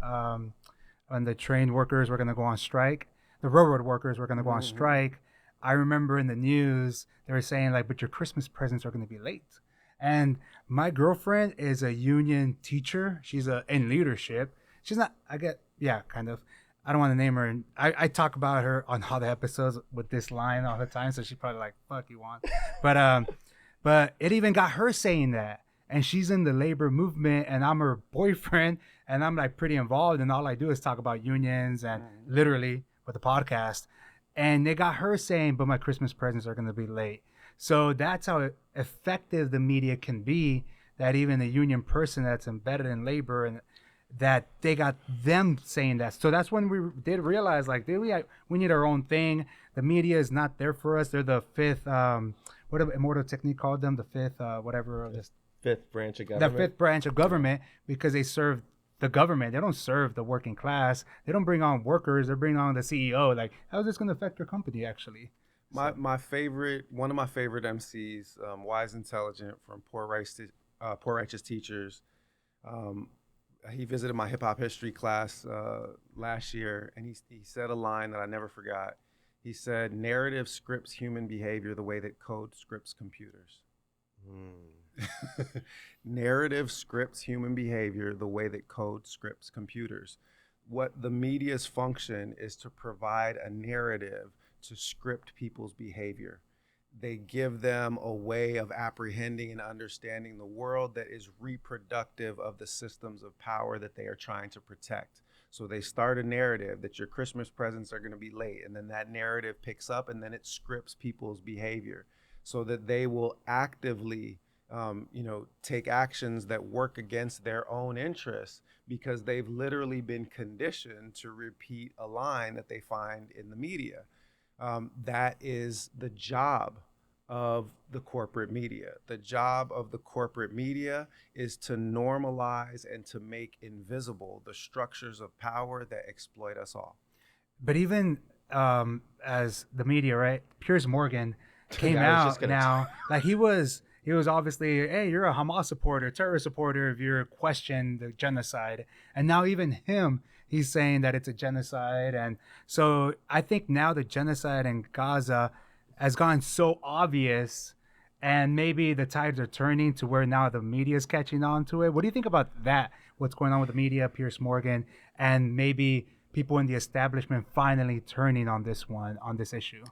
workers were going to go on strike, the railroad workers were going to go on strike. I remember in the news they were saying like, but your Christmas presents are going to be late. And my girlfriend is a union teacher. She's in leadership. She's not. Kind of. I don't want to name her. And I talk about her on all the episodes with this line all the time. So she's probably like, "Fuck you, Juan." But it even got her saying that. And she's in the labor movement, and I'm her boyfriend, and I'm like pretty involved, and all I do is talk about unions and literally with the podcast. And they got her saying, but my Christmas presents are going to be late. So that's how effective the media can be, that even a union person that's embedded in labor, and that they got them saying that. So that's when we did realize, like, we need our own thing. The media is not there for us. They're the fifth, what Immortal Technique called them, the fifth, whatever of this. Fifth branch of government. The fifth branch of government, because they serve the government. They don't serve the working class. They don't bring on workers. They bring on the CEO. Like, how is this going to affect your company, actually? One of my favorite MCs, Wise Intelligent from Poor Righteous Teachers. He visited my hip hop history class last year, and he said a line that I never forgot. He said, "Narrative scripts human behavior the way that code scripts computers." Narrative scripts human behavior the way that code scripts computers. What the media's function is to provide a narrative to script people's behavior. They give them a way of apprehending and understanding the world that is reproductive of the systems of power that they are trying to protect. So they start a narrative that your Christmas presents are going to be late, and then that narrative picks up, and then it scripts people's behavior so that they will actively take actions that work against their own interests, because they've literally been conditioned to repeat a line that they find in the media. That is the job of the corporate media. The job of the corporate media is to normalize and to make invisible the structures of power that exploit us all. But even as the media, right? Piers Morgan came I was just out gonna. now, like he was obviously, hey, you're a Hamas supporter, terrorist supporter if you question the genocide, and now even him, he's saying that it's a genocide, and so I think now the genocide in Gaza has gone so obvious. And maybe the tides are turning to where now the media is catching on to it. What do you think about that? What's going on with the media, Piers Morgan, and maybe people in the establishment finally turning on this issue?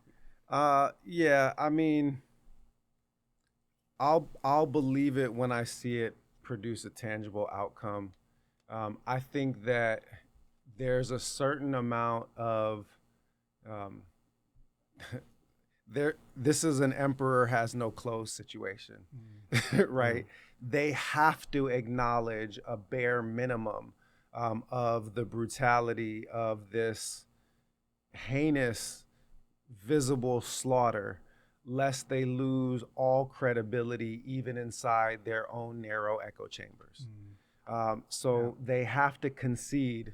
Yeah, I mean, I'll believe it when I see it produce a tangible outcome. I think that there's a certain amount of um, there. This is an emperor has no clothes situation, right? They have to acknowledge a bare minimum of the brutality of this heinous, visible slaughter, lest they lose all credibility even inside their own narrow echo chambers. So they have to concede,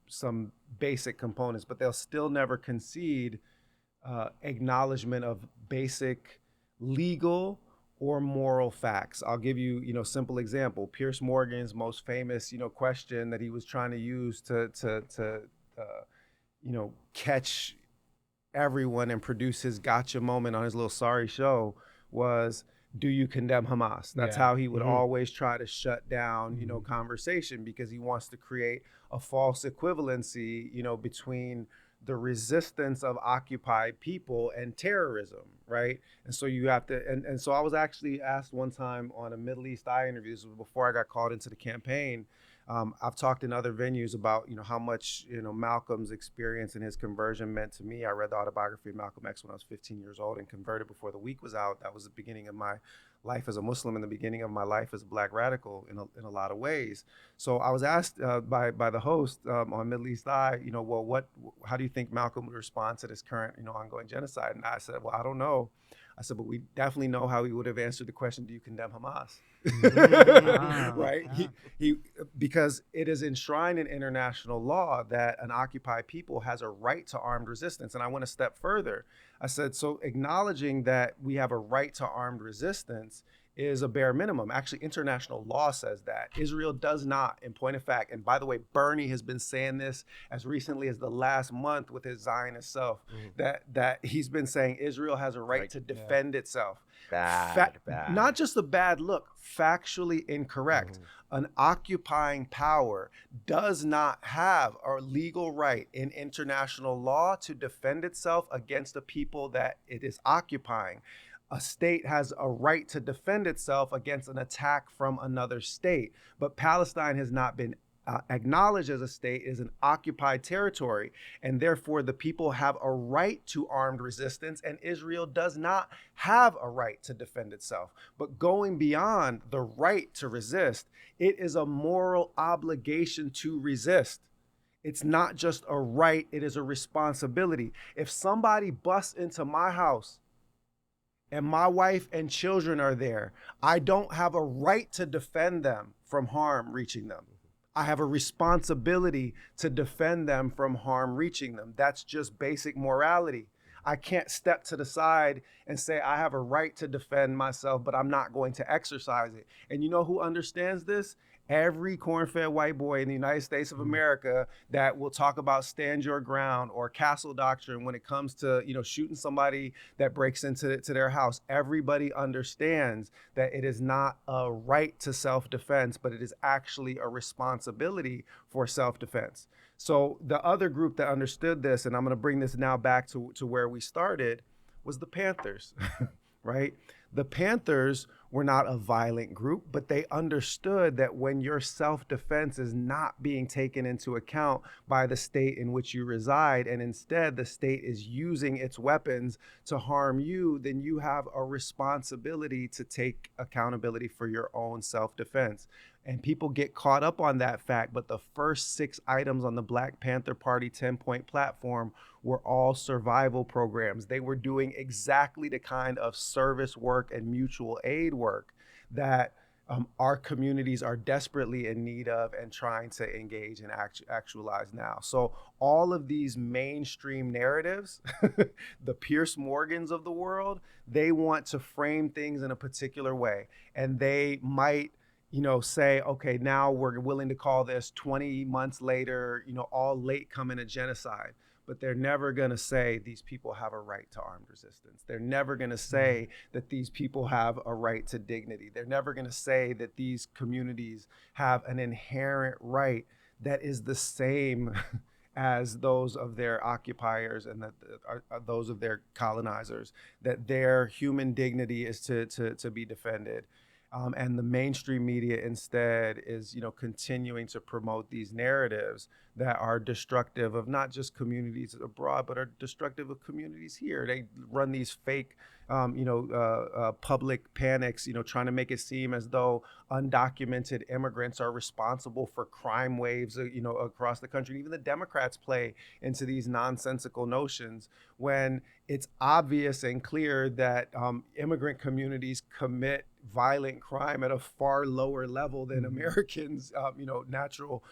some basic components, but they'll still never concede acknowledgement of basic legal or moral facts. I'll give you, simple example. Pierce Morgan's most famous, question that he was trying to use to catch everyone and produce his gotcha moment on his little sorry show was, do you condemn Hamas? That's how he would always try to shut down, conversation, because he wants to create a false equivalency, between the resistance of occupied people and terrorism, right? And so you have to, and so I was actually asked one time on a Middle East Eye interview, this was before I got called into the campaign. I've talked in other venues about, how much, Malcolm's experience and his conversion meant to me. I read the autobiography of Malcolm X when I was 15 years old and converted before the week was out. That was the beginning of my life as a Muslim and the beginning of my life as a Black radical in a lot of ways. So I was asked by the host on Middle East Eye, well, how do you think Malcolm would respond to this current, ongoing genocide? And I said, well, I don't know. I said, but we definitely know how he would have answered the question, do you condemn Hamas? Right? He because it is enshrined in international law that an occupied people has a right to armed resistance. And I went a step further. I said, so acknowledging that we have a right to armed resistance is a bare minimum. Actually, international law says that. Israel does not, in point of fact. And by the way, Bernie has been saying this as recently as the last month with his Zionist self, that he's been saying Israel has a right to defend itself. Bad. Not just a bad look, factually incorrect. An occupying power does not have a legal right in international law to defend itself against the people that it is occupying. A state has a right to defend itself against an attack from another state, but Palestine has not been acknowledged as a state, is an occupied territory, and therefore the people have a right to armed resistance, and Israel does not have a right to defend itself. But going beyond the right to resist, it is a moral obligation to resist. It's not just a right, it is a responsibility. If somebody busts into my house and my wife and children are there, I don't have a right to defend them from harm reaching them. I have a responsibility to defend them from harm reaching them. That's just basic morality. I can't step to the side and say I have a right to defend myself, but I'm not going to exercise it. And you know who understands this? Every corn-fed white boy in the United States of America that will talk about stand your ground or castle doctrine when it comes to, shooting somebody that breaks into their house. Everybody understands that it is not a right to self-defense, but it is actually a responsibility for self-defense. So the other group that understood this, and I'm going to bring this now back to where we started, was the Panthers, right? The Panthers were not a violent group, but they understood that when your self-defense is not being taken into account by the state in which you reside, and instead the state is using its weapons to harm you, then you have a responsibility to take accountability for your own self-defense. And people get caught up on that fact, but the first 6 items on the Black Panther Party 10-point platform were all survival programs. They were doing exactly the kind of service work and mutual aid work that our communities are desperately in need of and trying to engage and actualize now. So all of these mainstream narratives, the Pierce Morgans of the world, they want to frame things in a particular way. And they might, say, okay, now we're willing to call this 20 months later, all late coming to genocide. But they're never going to say these people have a right to armed resistance. They're never going to say that these people have a right to dignity. They're never going to say that these communities have an inherent right that is the same as those of their occupiers and that those of their colonizers, that their human dignity is to be defended. And the mainstream media instead is, continuing to promote these narratives that are destructive of not just communities abroad, but are destructive of communities here. They run these fake, public panics, trying to make it seem as though undocumented immigrants are responsible for crime waves, across the country. Even the Democrats play into these nonsensical notions when it's obvious and clear that immigrant communities commit violent crime at a far lower level than Americans, natural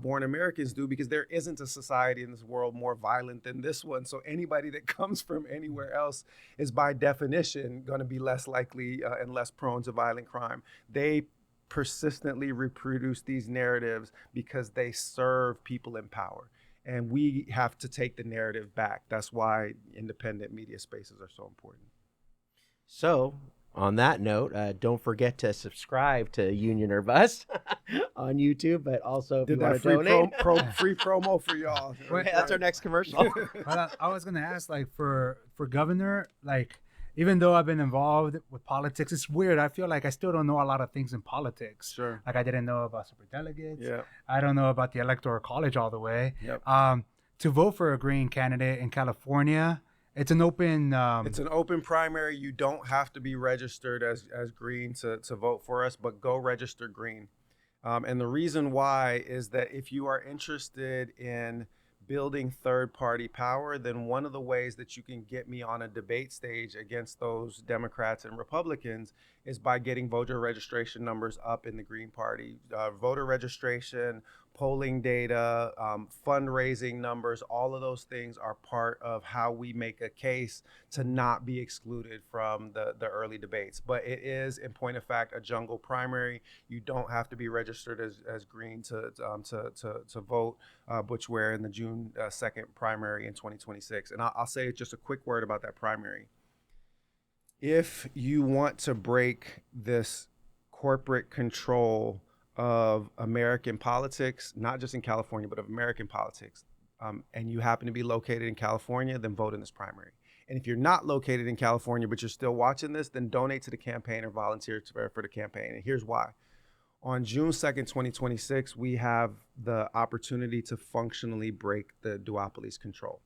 born Americans do, because there isn't a society in this world more violent than this one. So anybody that comes from anywhere else is by definition going to be less likely and less prone to violent crime. They persistently reproduce these narratives because they serve people in power. And we have to take the narrative back. That's why independent media spaces are so important. So, on that note, don't forget to subscribe to Union or Bust on YouTube, but also if Did you want that to donate. free promo for y'all. Wait, That's our next commercial. But I was gonna ask, like, for governor, like, even though I've been involved with politics, it's weird. I feel like I still don't know a lot of things in politics. Sure. Like, I didn't know about superdelegates. Yeah. I don't know about the electoral college all the way. Yep. To vote for a Green candidate in California, it's an open. It's an open primary. You don't have to be registered as Green to vote for us, but go register Green. And the reason why is that if you are interested in building third-party power, then one of the ways that you can get me on a debate stage against those Democrats and Republicans is by getting voter registration numbers up in the Green Party. Voter registration, polling data, fundraising numbers, all of those things are part of how we make a case to not be excluded from the early debates. But it is, in point of fact, a jungle primary. You don't have to be registered as Green to vote Butch Ware in the June 2nd primary in 2026. And I'll say just a quick word about that primary. If you want to break this corporate control of American politics, not just in California, but of American politics, and you happen to be located in California, then vote in this primary. And if you're not located in California, but you're still watching this, then donate to the campaign or volunteer for the campaign. And here's why. On June 2nd, 2026, we have the opportunity to functionally break the duopoly's control.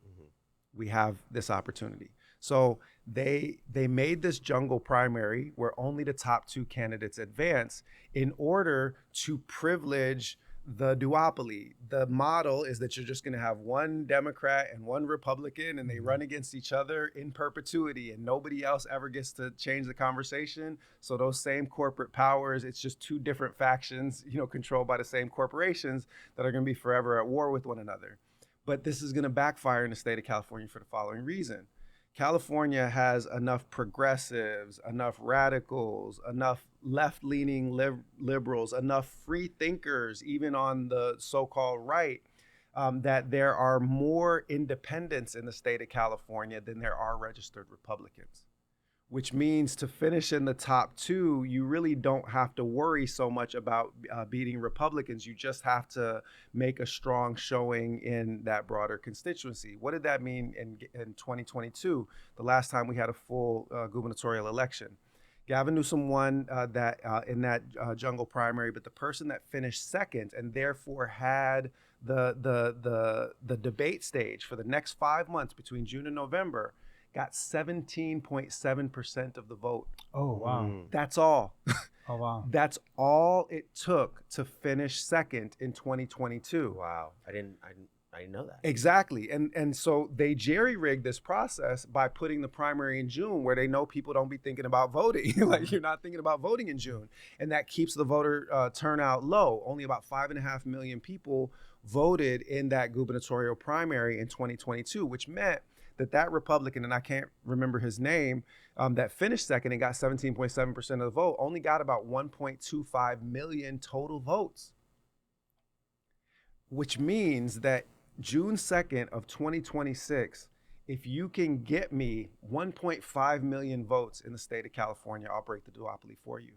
We have this opportunity. So they made this jungle primary where only the top two candidates advance in order to privilege the duopoly. The model is that you're just going to have one Democrat and one Republican, and they run against each other in perpetuity, and nobody else ever gets to change the conversation. So those same corporate powers, it's just two different factions, controlled by the same corporations that are going to be forever at war with one another. But this is going to backfire in the state of California for the following reason. California has enough progressives, enough radicals, enough left-leaning liberals, enough free thinkers, even on the so-called right, that there are more independents in the state of California than there are registered Republicans. Which means to finish in the top two, you really don't have to worry so much about beating Republicans. You just have to make a strong showing in that broader constituency. What did that mean in 2022, the last time we had a full gubernatorial election? Gavin Newsom won in that jungle primary, but the person that finished second and therefore had the debate stage for the next 5 months between June and November got 17.7% of the vote. Oh, wow. That's all. Oh, wow. That's all it took to finish second in 2022. Wow. I didn't know that. Exactly. And so they jerry-rigged this process by putting the primary in June, where they know people don't be thinking about voting. Like, you're not thinking about voting in June. And that keeps the voter turnout low. Only about 5.5 million people voted in that gubernatorial primary in 2022, which meant that Republican, and I can't remember his name, that finished second and got 17.7% of the vote, only got about 1.25 million total votes, which means that June 2nd of 2026, if you can get me 1.5 million votes in the state of California, I'll break the duopoly for you.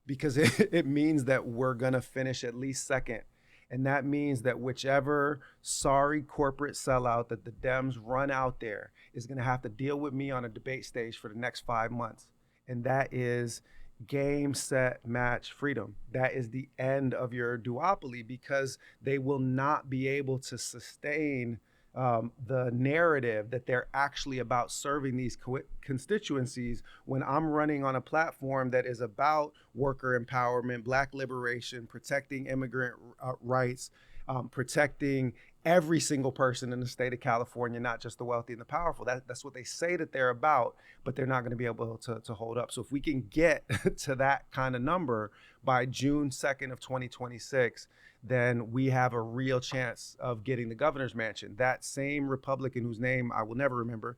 Because it means that we're going to finish at least second. And that means that whichever sorry corporate sellout that the Dems run out there is going to have to deal with me on a debate stage for the next 5 months. And that is game, set, match, freedom. That is the end of your duopoly, because they will not be able to sustain the narrative that they're actually about serving these constituencies when I'm running on a platform that is about worker empowerment, Black liberation, protecting immigrant rights, protecting every single person in the state of California, not just the wealthy and the powerful. That's what they say that they're about, but they're not going to be able to hold up. So if we can get to that kind of number by June 2nd of 2026, then we have a real chance of getting the governor's mansion. That same Republican, whose name I will never remember,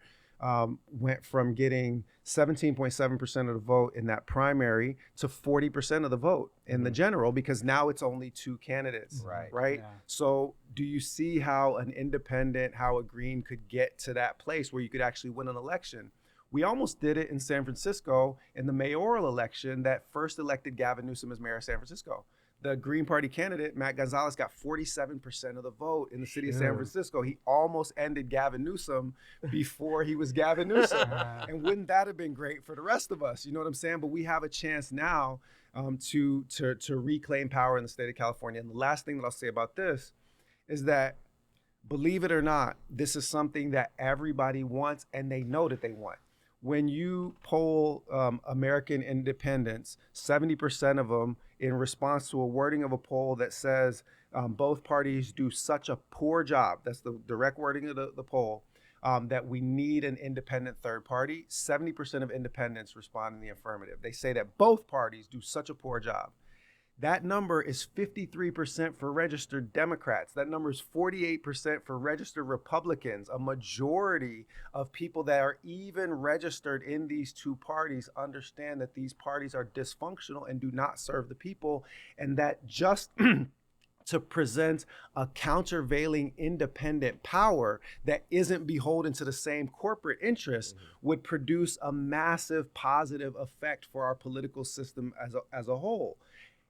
went from getting 17.7% of the vote in that primary to 40% of the vote in the general, because now it's only two candidates, right? Yeah. So do you see how an independent, how a green could get to that place where you could actually win an election? We almost did it in San Francisco in the mayoral election that first elected Gavin Newsom as mayor of San Francisco. The Green Party candidate, Matt Gonzalez, got 47% of the vote in the city of San Francisco. He almost ended Gavin Newsom before he was Gavin Newsom. And wouldn't that have been great for the rest of us? You know what I'm saying? But we have a chance now to reclaim power in the state of California. And the last thing that I'll say about this is that, believe it or not, this is something that everybody wants, and they know that they want. When you poll American independents, 70% of them, in response to a wording of a poll that says both parties do such a poor job, that's the direct wording of the poll, that we need an independent third party, 70% of independents respond in the affirmative. They say that both parties do such a poor job. That number is 53% for registered Democrats. That number is 48% for registered Republicans. A majority of people that are even registered in these two parties understand that these parties are dysfunctional and do not serve the people, and that just to present a countervailing independent power that isn't beholden to the same corporate interests would produce a massive positive effect for our political system as a whole.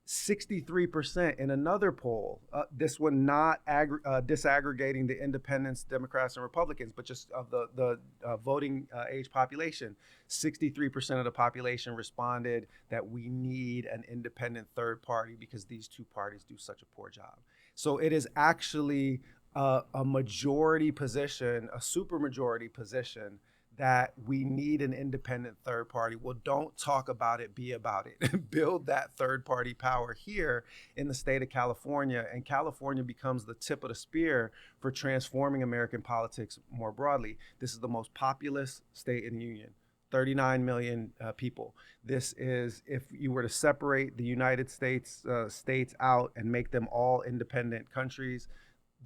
63% in another poll, this one not disaggregating the independents, Democrats, and Republicans, but just of the voting age population. 63% of the population responded that we need an independent third party because these two parties do such a poor job. So it is actually a majority position, a supermajority position, that we need an independent third party. Well, don't talk about it, be about it. Build that third party power here in the state of California, and California becomes the tip of the spear for transforming American politics more broadly. This is the most populous state in the union, 39 million people. This is, if you were to separate the United States states out and make them all independent countries,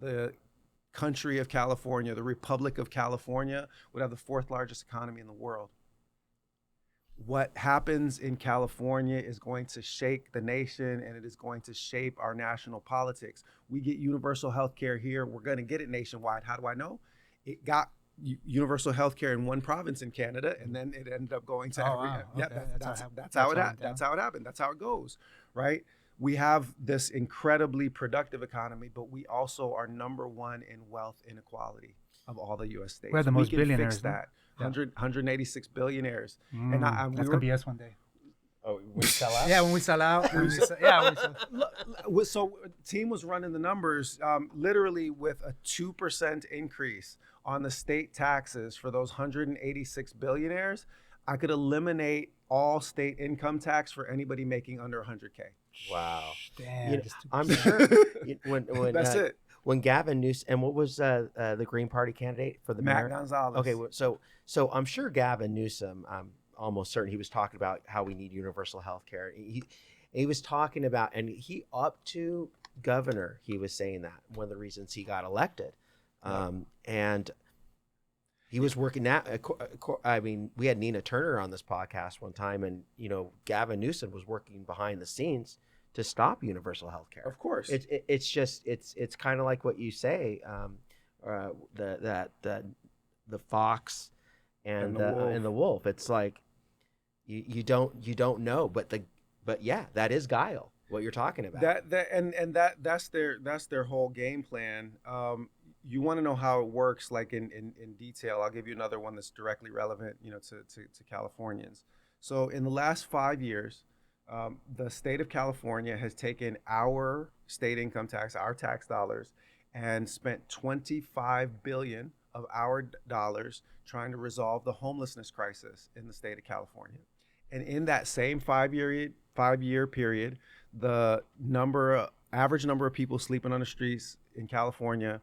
the country of California, the Republic of California, would have the fourth largest economy in the world. What happens in California is going to shake the nation, and it is going to shape our national politics. We get universal health care here. We're going to get it nationwide. How do I know? It got universal health care in one province in Canada, and then it ended up going to every. Wow. Yeah, Okay. that's how it happened. That's how it goes, right? We have this incredibly productive economy, but we also are number one in wealth inequality of all the U.S. states. We're the most billionaires. Fix that. 186 billionaires. And that's going to be us one day. Oh, when we sell out? Yeah, when we sell out. So team was running the numbers literally with a 2% increase on the state taxes for those 186 billionaires. I could eliminate all state income tax for anybody making under 100K. Wow. Damn. I'm sure when That's it. when Gavin Newsom, and what was the Green Party candidate for the Matt mayor? Gonzalez. Okay, so I'm sure Gavin Newsom, I'm almost certain he was talking about how we need universal health care. He was talking about, and he up to governor, he was saying that one of the reasons he got elected. And he was working that. I mean, we had Nina Turner on this podcast one time, and Gavin Newsom was working behind the scenes to stop universal health care. Of course, it's just it's kind of like what you say, the fox and the wolf. It's like you don't know, but yeah, that is guile. What you're talking about. That's their whole game plan. You want to know how it works, like in detail. I'll give you another one that's directly relevant, to Californians. So in the last 5 years, the state of California has taken our state income tax, our tax dollars, and spent $25 billion of our dollars trying to resolve the homelessness crisis in the state of California. And in that same 5-year period, the average number of people sleeping on the streets in California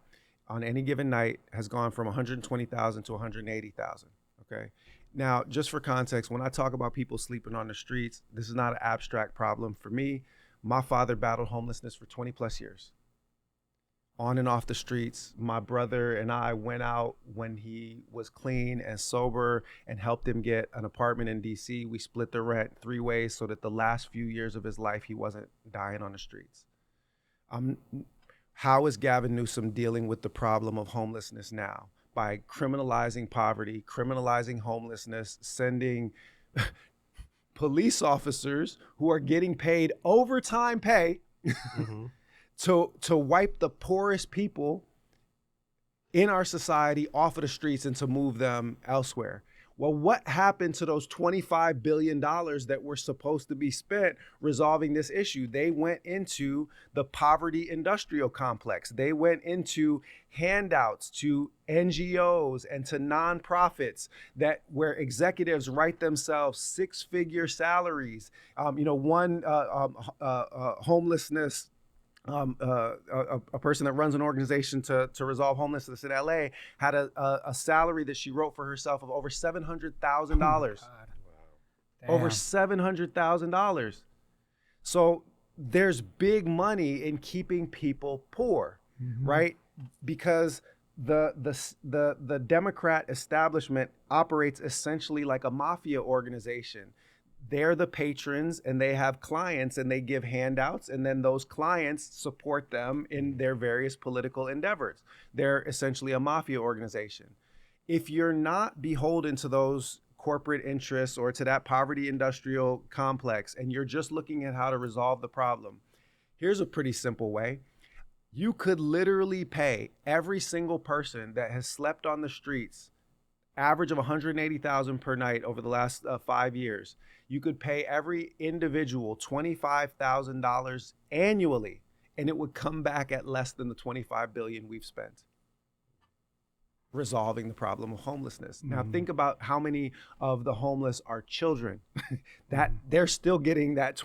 on any given night has gone from 120,000 to 180,000. Okay. Now, just for context, when I talk about people sleeping on the streets, this is not an abstract problem for me. My father battled homelessness for 20 plus years. On and off the streets. My brother and I went out when he was clean and sober and helped him get an apartment in DC. We split the rent 3 ways so that the last few years of his life, he wasn't dying on the streets. How is Gavin Newsom dealing with the problem of homelessness now? By criminalizing poverty, criminalizing homelessness, sending police officers who are getting paid overtime pay to wipe the poorest people in our society off of the streets and to move them elsewhere. Well, what happened to those $25 billion that were supposed to be spent resolving this issue? They went into the poverty industrial complex. They went into handouts to NGOs and to nonprofits where executives write themselves 6-figure salaries. One homelessness a person that runs an organization to resolve homelessness in LA had a salary that she wrote for herself of over $700,000. Over $700,000. So there's big money in keeping people poor, right? Because the Democrat establishment operates essentially like a mafia organization. They're the patrons and they have clients and they give handouts, and then those clients support them in their various political endeavors. They're essentially a mafia organization. If you're not beholden to those corporate interests or to that poverty industrial complex, and you're just looking at how to resolve the problem, here's a pretty simple way. You could literally pay every single person that has slept on the streets, average of $180,000 per night over the last 5 years. You could pay every individual $25,000 annually, and it would come back at less than the $25 billion we've spent resolving the problem of homelessness. Now think about how many of the homeless are children that they're still getting that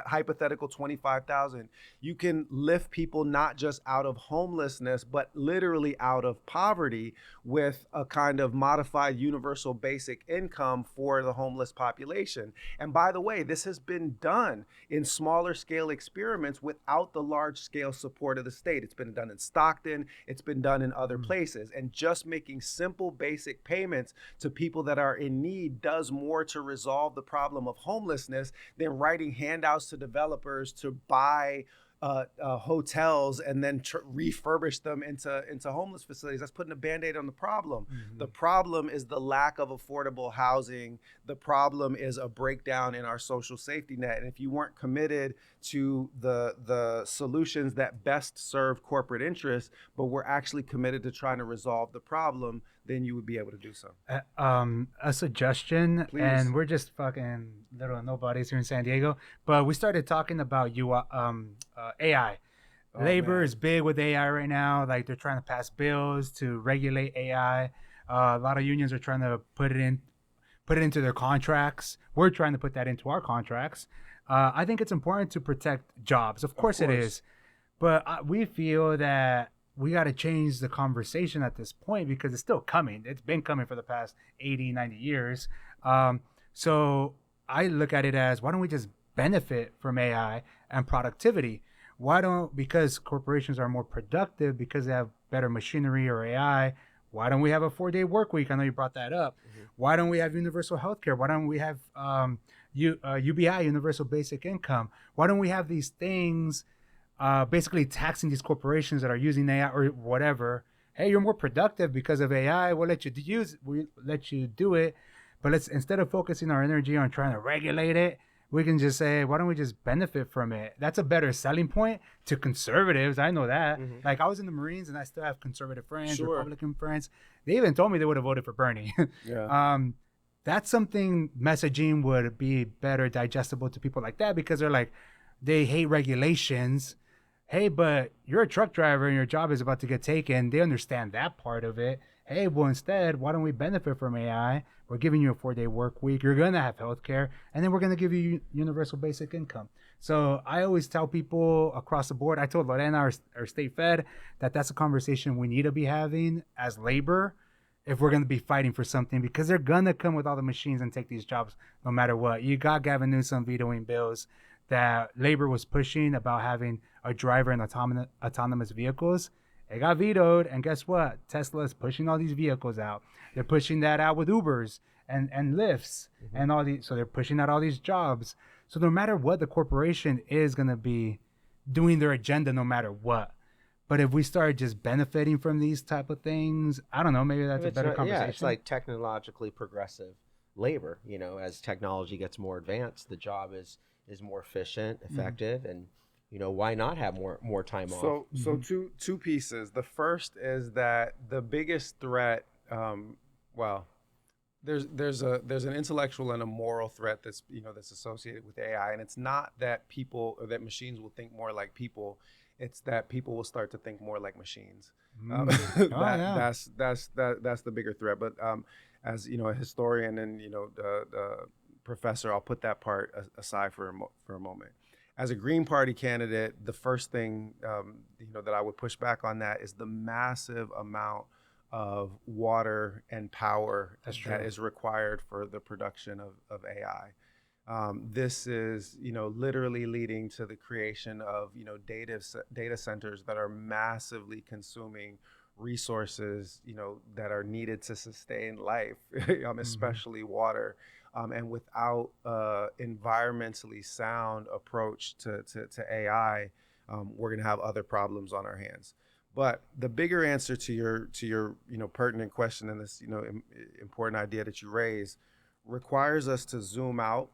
hypothetical 25,000. You can lift people not just out of homelessness, but literally out of poverty with a kind of modified universal basic income for the homeless population. And by the way, this has been done in smaller scale experiments without the large scale support of the state. It's been done in Stockton, it's been done in other places, and just making simple basic payments to people that are in need does more to resolve the problem of homelessness than writing handouts to developers to buy hotels and then refurbish them into homeless facilities. That's putting a Band-Aid on the problem. The problem is the lack of affordable housing. The problem is a breakdown in our social safety net. And if you weren't committed to the solutions that best serve corporate interests, but were actually committed to trying to resolve the problem, then you would be able to do so. A suggestion, Please. And we're just fucking little nobodies here in San Diego, but we started talking about AI. Labor is big with AI right now. Like they're trying to pass bills to regulate AI. A lot of unions are trying to put it into their contracts. We're trying to put that into our contracts. I think it's important to protect jobs. Of course it is, but we feel that we got to change the conversation at this point because it's still coming. It's been coming for the past 80, 90 years. So I look at it as, why don't we just benefit from AI and productivity? Because corporations are more productive because they have better machinery or AI, why don't we have a 4-day work week? I know you brought that up. Mm-hmm. Why don't we have universal health care? Why don't we have UBI, universal basic income? Why don't we have these things basically taxing these corporations that are using AI or whatever? Hey, you're more productive because of AI. We let you do it. But let's, instead of focusing our energy on trying to regulate it, we can just say, why don't we just benefit from it? That's a better selling point to conservatives. I know that. Mm-hmm. Like, I was in the Marines and I still have conservative friends, sure, Republican friends. They even told me they would have voted for Bernie. Yeah. That's something messaging would be better digestible to people like that, because they're like, they hate regulations. Hey, but you're a truck driver and your job is about to get taken. They understand that part of it. Hey, well, instead, why don't we benefit from AI? We're giving you a 4-day work week. You're going to have health care. And then we're going to give you universal basic income. So I always tell people across the board, I told Lorena, our state fed, that's a conversation we need to be having as labor if we're going to be fighting for something, because they're going to come with all the machines and take these jobs no matter what. You got Gavin Newsom vetoing bills that labor was pushing about having a driver in autonomous vehicles. It got vetoed, and guess what? Tesla is pushing all these vehicles out. They're pushing that out with Ubers and Lyfts, mm-hmm, and all these. So they're pushing out all these jobs. So no matter what, the corporation is going to be doing their agenda no matter what. But if we start just benefiting from these type of things, I don't know, maybe that's a better conversation. Yeah, it's like technologically progressive labor. You know, as technology gets more advanced, the job is more efficient, effective, mm-hmm, and why not have more time off? So two pieces. The first is that the biggest threat, there's an intellectual and a moral threat that's associated with AI, and it's not that people or that machines will think more like people. It's that people will start to think more like machines. That's the bigger threat. But as a historian and the professor, I'll put that part aside for a moment. As a Green Party candidate, the first thing that I would push back on that is the massive amount of water and power that is required for the production of AI. This is literally leading to the creation of data centers that are massively consuming resources that are needed to sustain life, especially mm-hmm, water. And without environmentally sound approach to AI, we're going to have other problems on our hands. But the bigger answer to your pertinent question and this important idea that you raise requires us to zoom out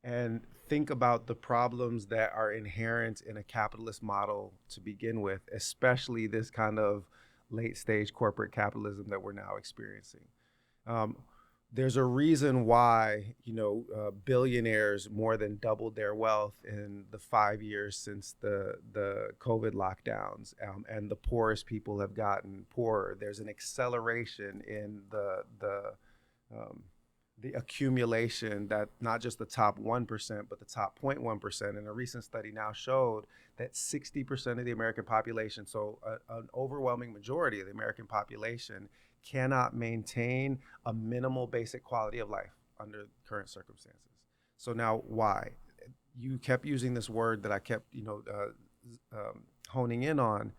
and think about the problems that are inherent in a capitalist model to begin with, especially this kind of late stage corporate capitalism that we're now experiencing. There's a reason why, billionaires more than doubled their wealth in the 5 years since the COVID lockdowns, and the poorest people have gotten poorer. There's an acceleration in the accumulation that not just the top 1%, but the top 0.1%. And a recent study now showed that 60% of the American population, so an overwhelming majority of the American population, cannot maintain a minimal basic quality of life under current circumstances. So now why? You kept using this word that I kept, honing in on,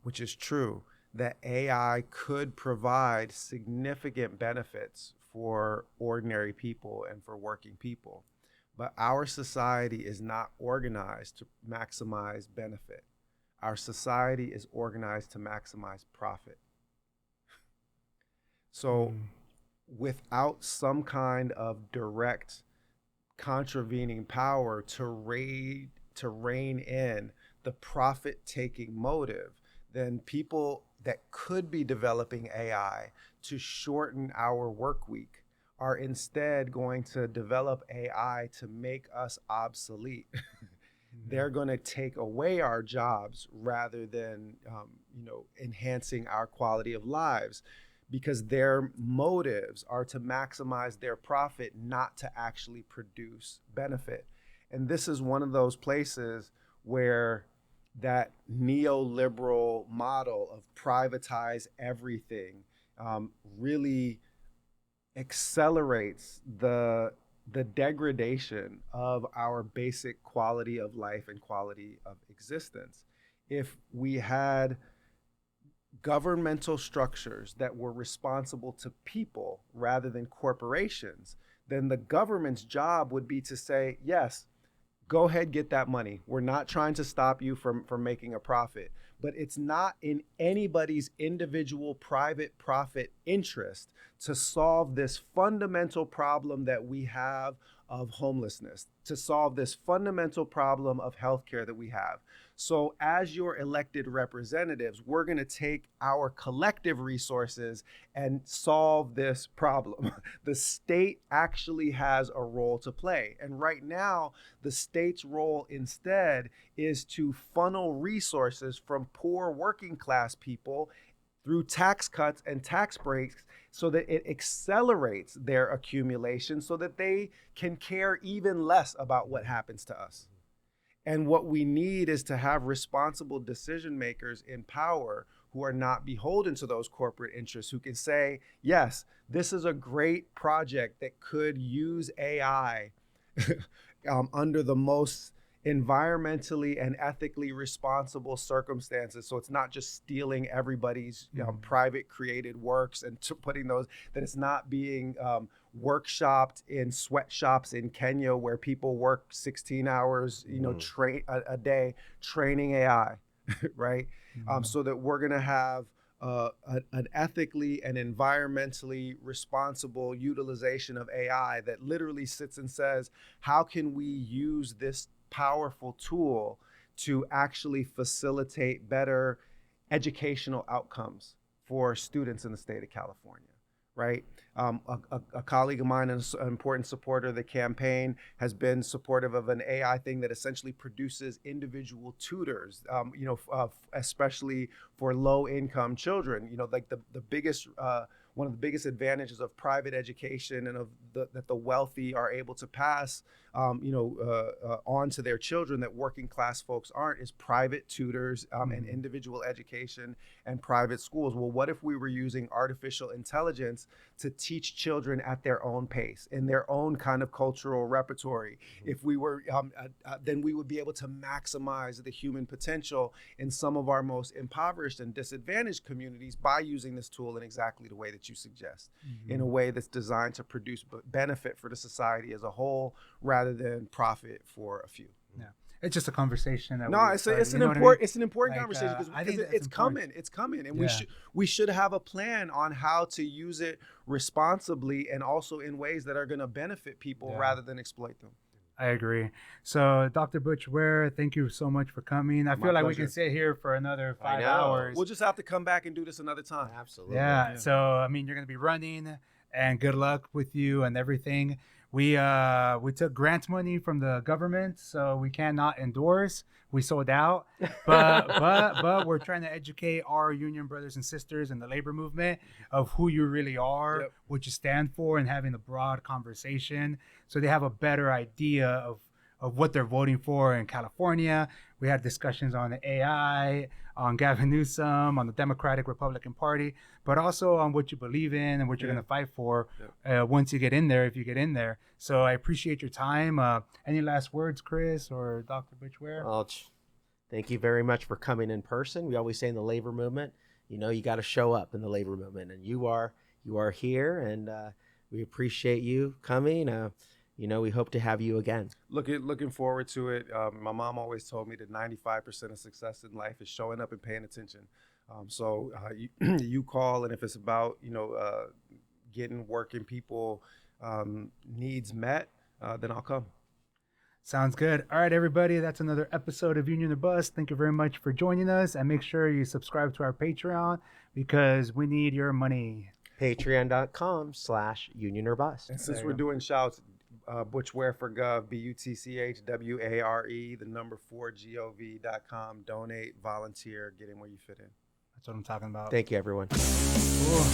which is true, that AI could provide significant benefits for ordinary people and for working people. But our society is not organized to maximize benefit. Our society is organized to maximize profit. So without some kind of direct contravening power to rein in the profit-taking motive, then people that could be developing AI to shorten our work week are instead going to develop AI to make us obsolete. They're going to take away our jobs rather than enhancing our quality of lives, because their motives are to maximize their profit, not to actually produce benefit. And this is one of those places where that neoliberal model of privatize everything really accelerates the degradation of our basic quality of life and quality of existence. If we had governmental structures that were responsible to people rather than corporations, then the government's job would be to say, yes, go ahead, get that money. We're not trying to stop you from making a profit, but it's not in anybody's individual private profit interest to solve this fundamental problem that we have of homelessness, to solve this fundamental problem of healthcare that we have. So as your elected representatives, we're going to take our collective resources and solve this problem. The state actually has a role to play. And right now, the state's role instead is to funnel resources from poor working class people through tax cuts and tax breaks so that it accelerates their accumulation so that they can care even less about what happens to us. And what we need is to have responsible decision makers in power who are not beholden to those corporate interests, who can say, yes, this is a great project that could use AI under the most environmentally and ethically responsible circumstances. So it's not just stealing everybody's private created works and putting those, that it's not being workshopped in sweatshops in Kenya where people work 16 hours, train a day training AI, right? So that we're going to have an ethically and environmentally responsible utilization of AI that literally sits and says, how can we use this powerful tool to actually facilitate better educational outcomes for students in the state of California, right? A colleague of mine, an important supporter of the campaign, has been supportive of an AI thing that essentially produces individual tutors, especially for low-income children. Like the biggest, one of the biggest advantages of private education and of that the wealthy are able to pass, on to their children that working class folks aren't, is private tutors and individual education and private schools. Well, what if we were using artificial intelligence to teach children at their own pace, in their own kind of cultural repertory? If we were, then we would be able to maximize the human potential in some of our most impoverished and disadvantaged communities by using this tool in exactly the way that you suggest, in a way that's designed to produce benefit for the society as a whole rather than profit for a few. Yeah. It's just a conversation. It's an important conversation because it's coming. It's coming, and we should have a plan on how to use it responsibly and also in ways that are going to benefit people rather than exploit them. I agree. So, Dr. Butch Ware, thank you so much for coming. I feel like we can sit here for another 5 hours. We'll just have to come back and do this another time. Absolutely. Yeah. So, I mean, you're going to be running, and good luck with you and everything. We took grant money from the government, so we cannot endorse. We sold out, but we're trying to educate our union brothers and sisters in the labor movement of who you really are, what you stand for, and having a broad conversation so they have a better idea of what they're voting for in California. We had discussions on the AI, on Gavin Newsom, on the Democratic Republican Party, but also on what you believe in and what you're going to fight for once you get in there, if you get in there. So I appreciate your time. Any last words, Chris or Dr. Butch Ware? Well, thank you very much for coming in person. We always say in the labor movement, you got to show up in the labor movement, and you are here, and we appreciate you coming. We hope to have you again. Looking forward to it. My mom always told me that 95% of success in life is showing up and paying attention. So you call, and if it's about getting working people needs met, then I'll come. Sounds good. All right, everybody. That's another episode of Union or Bust. Thank you very much for joining us, and make sure you subscribe to our Patreon because we need your money. Patreon.com/UnionorBust. And since we're doing shouts, Butch Ware for Gov, BUTCHWARE, the number 4GOV.com. Donate, volunteer, get in where you fit in. That's what I'm talking about. Thank you, everyone. Cool.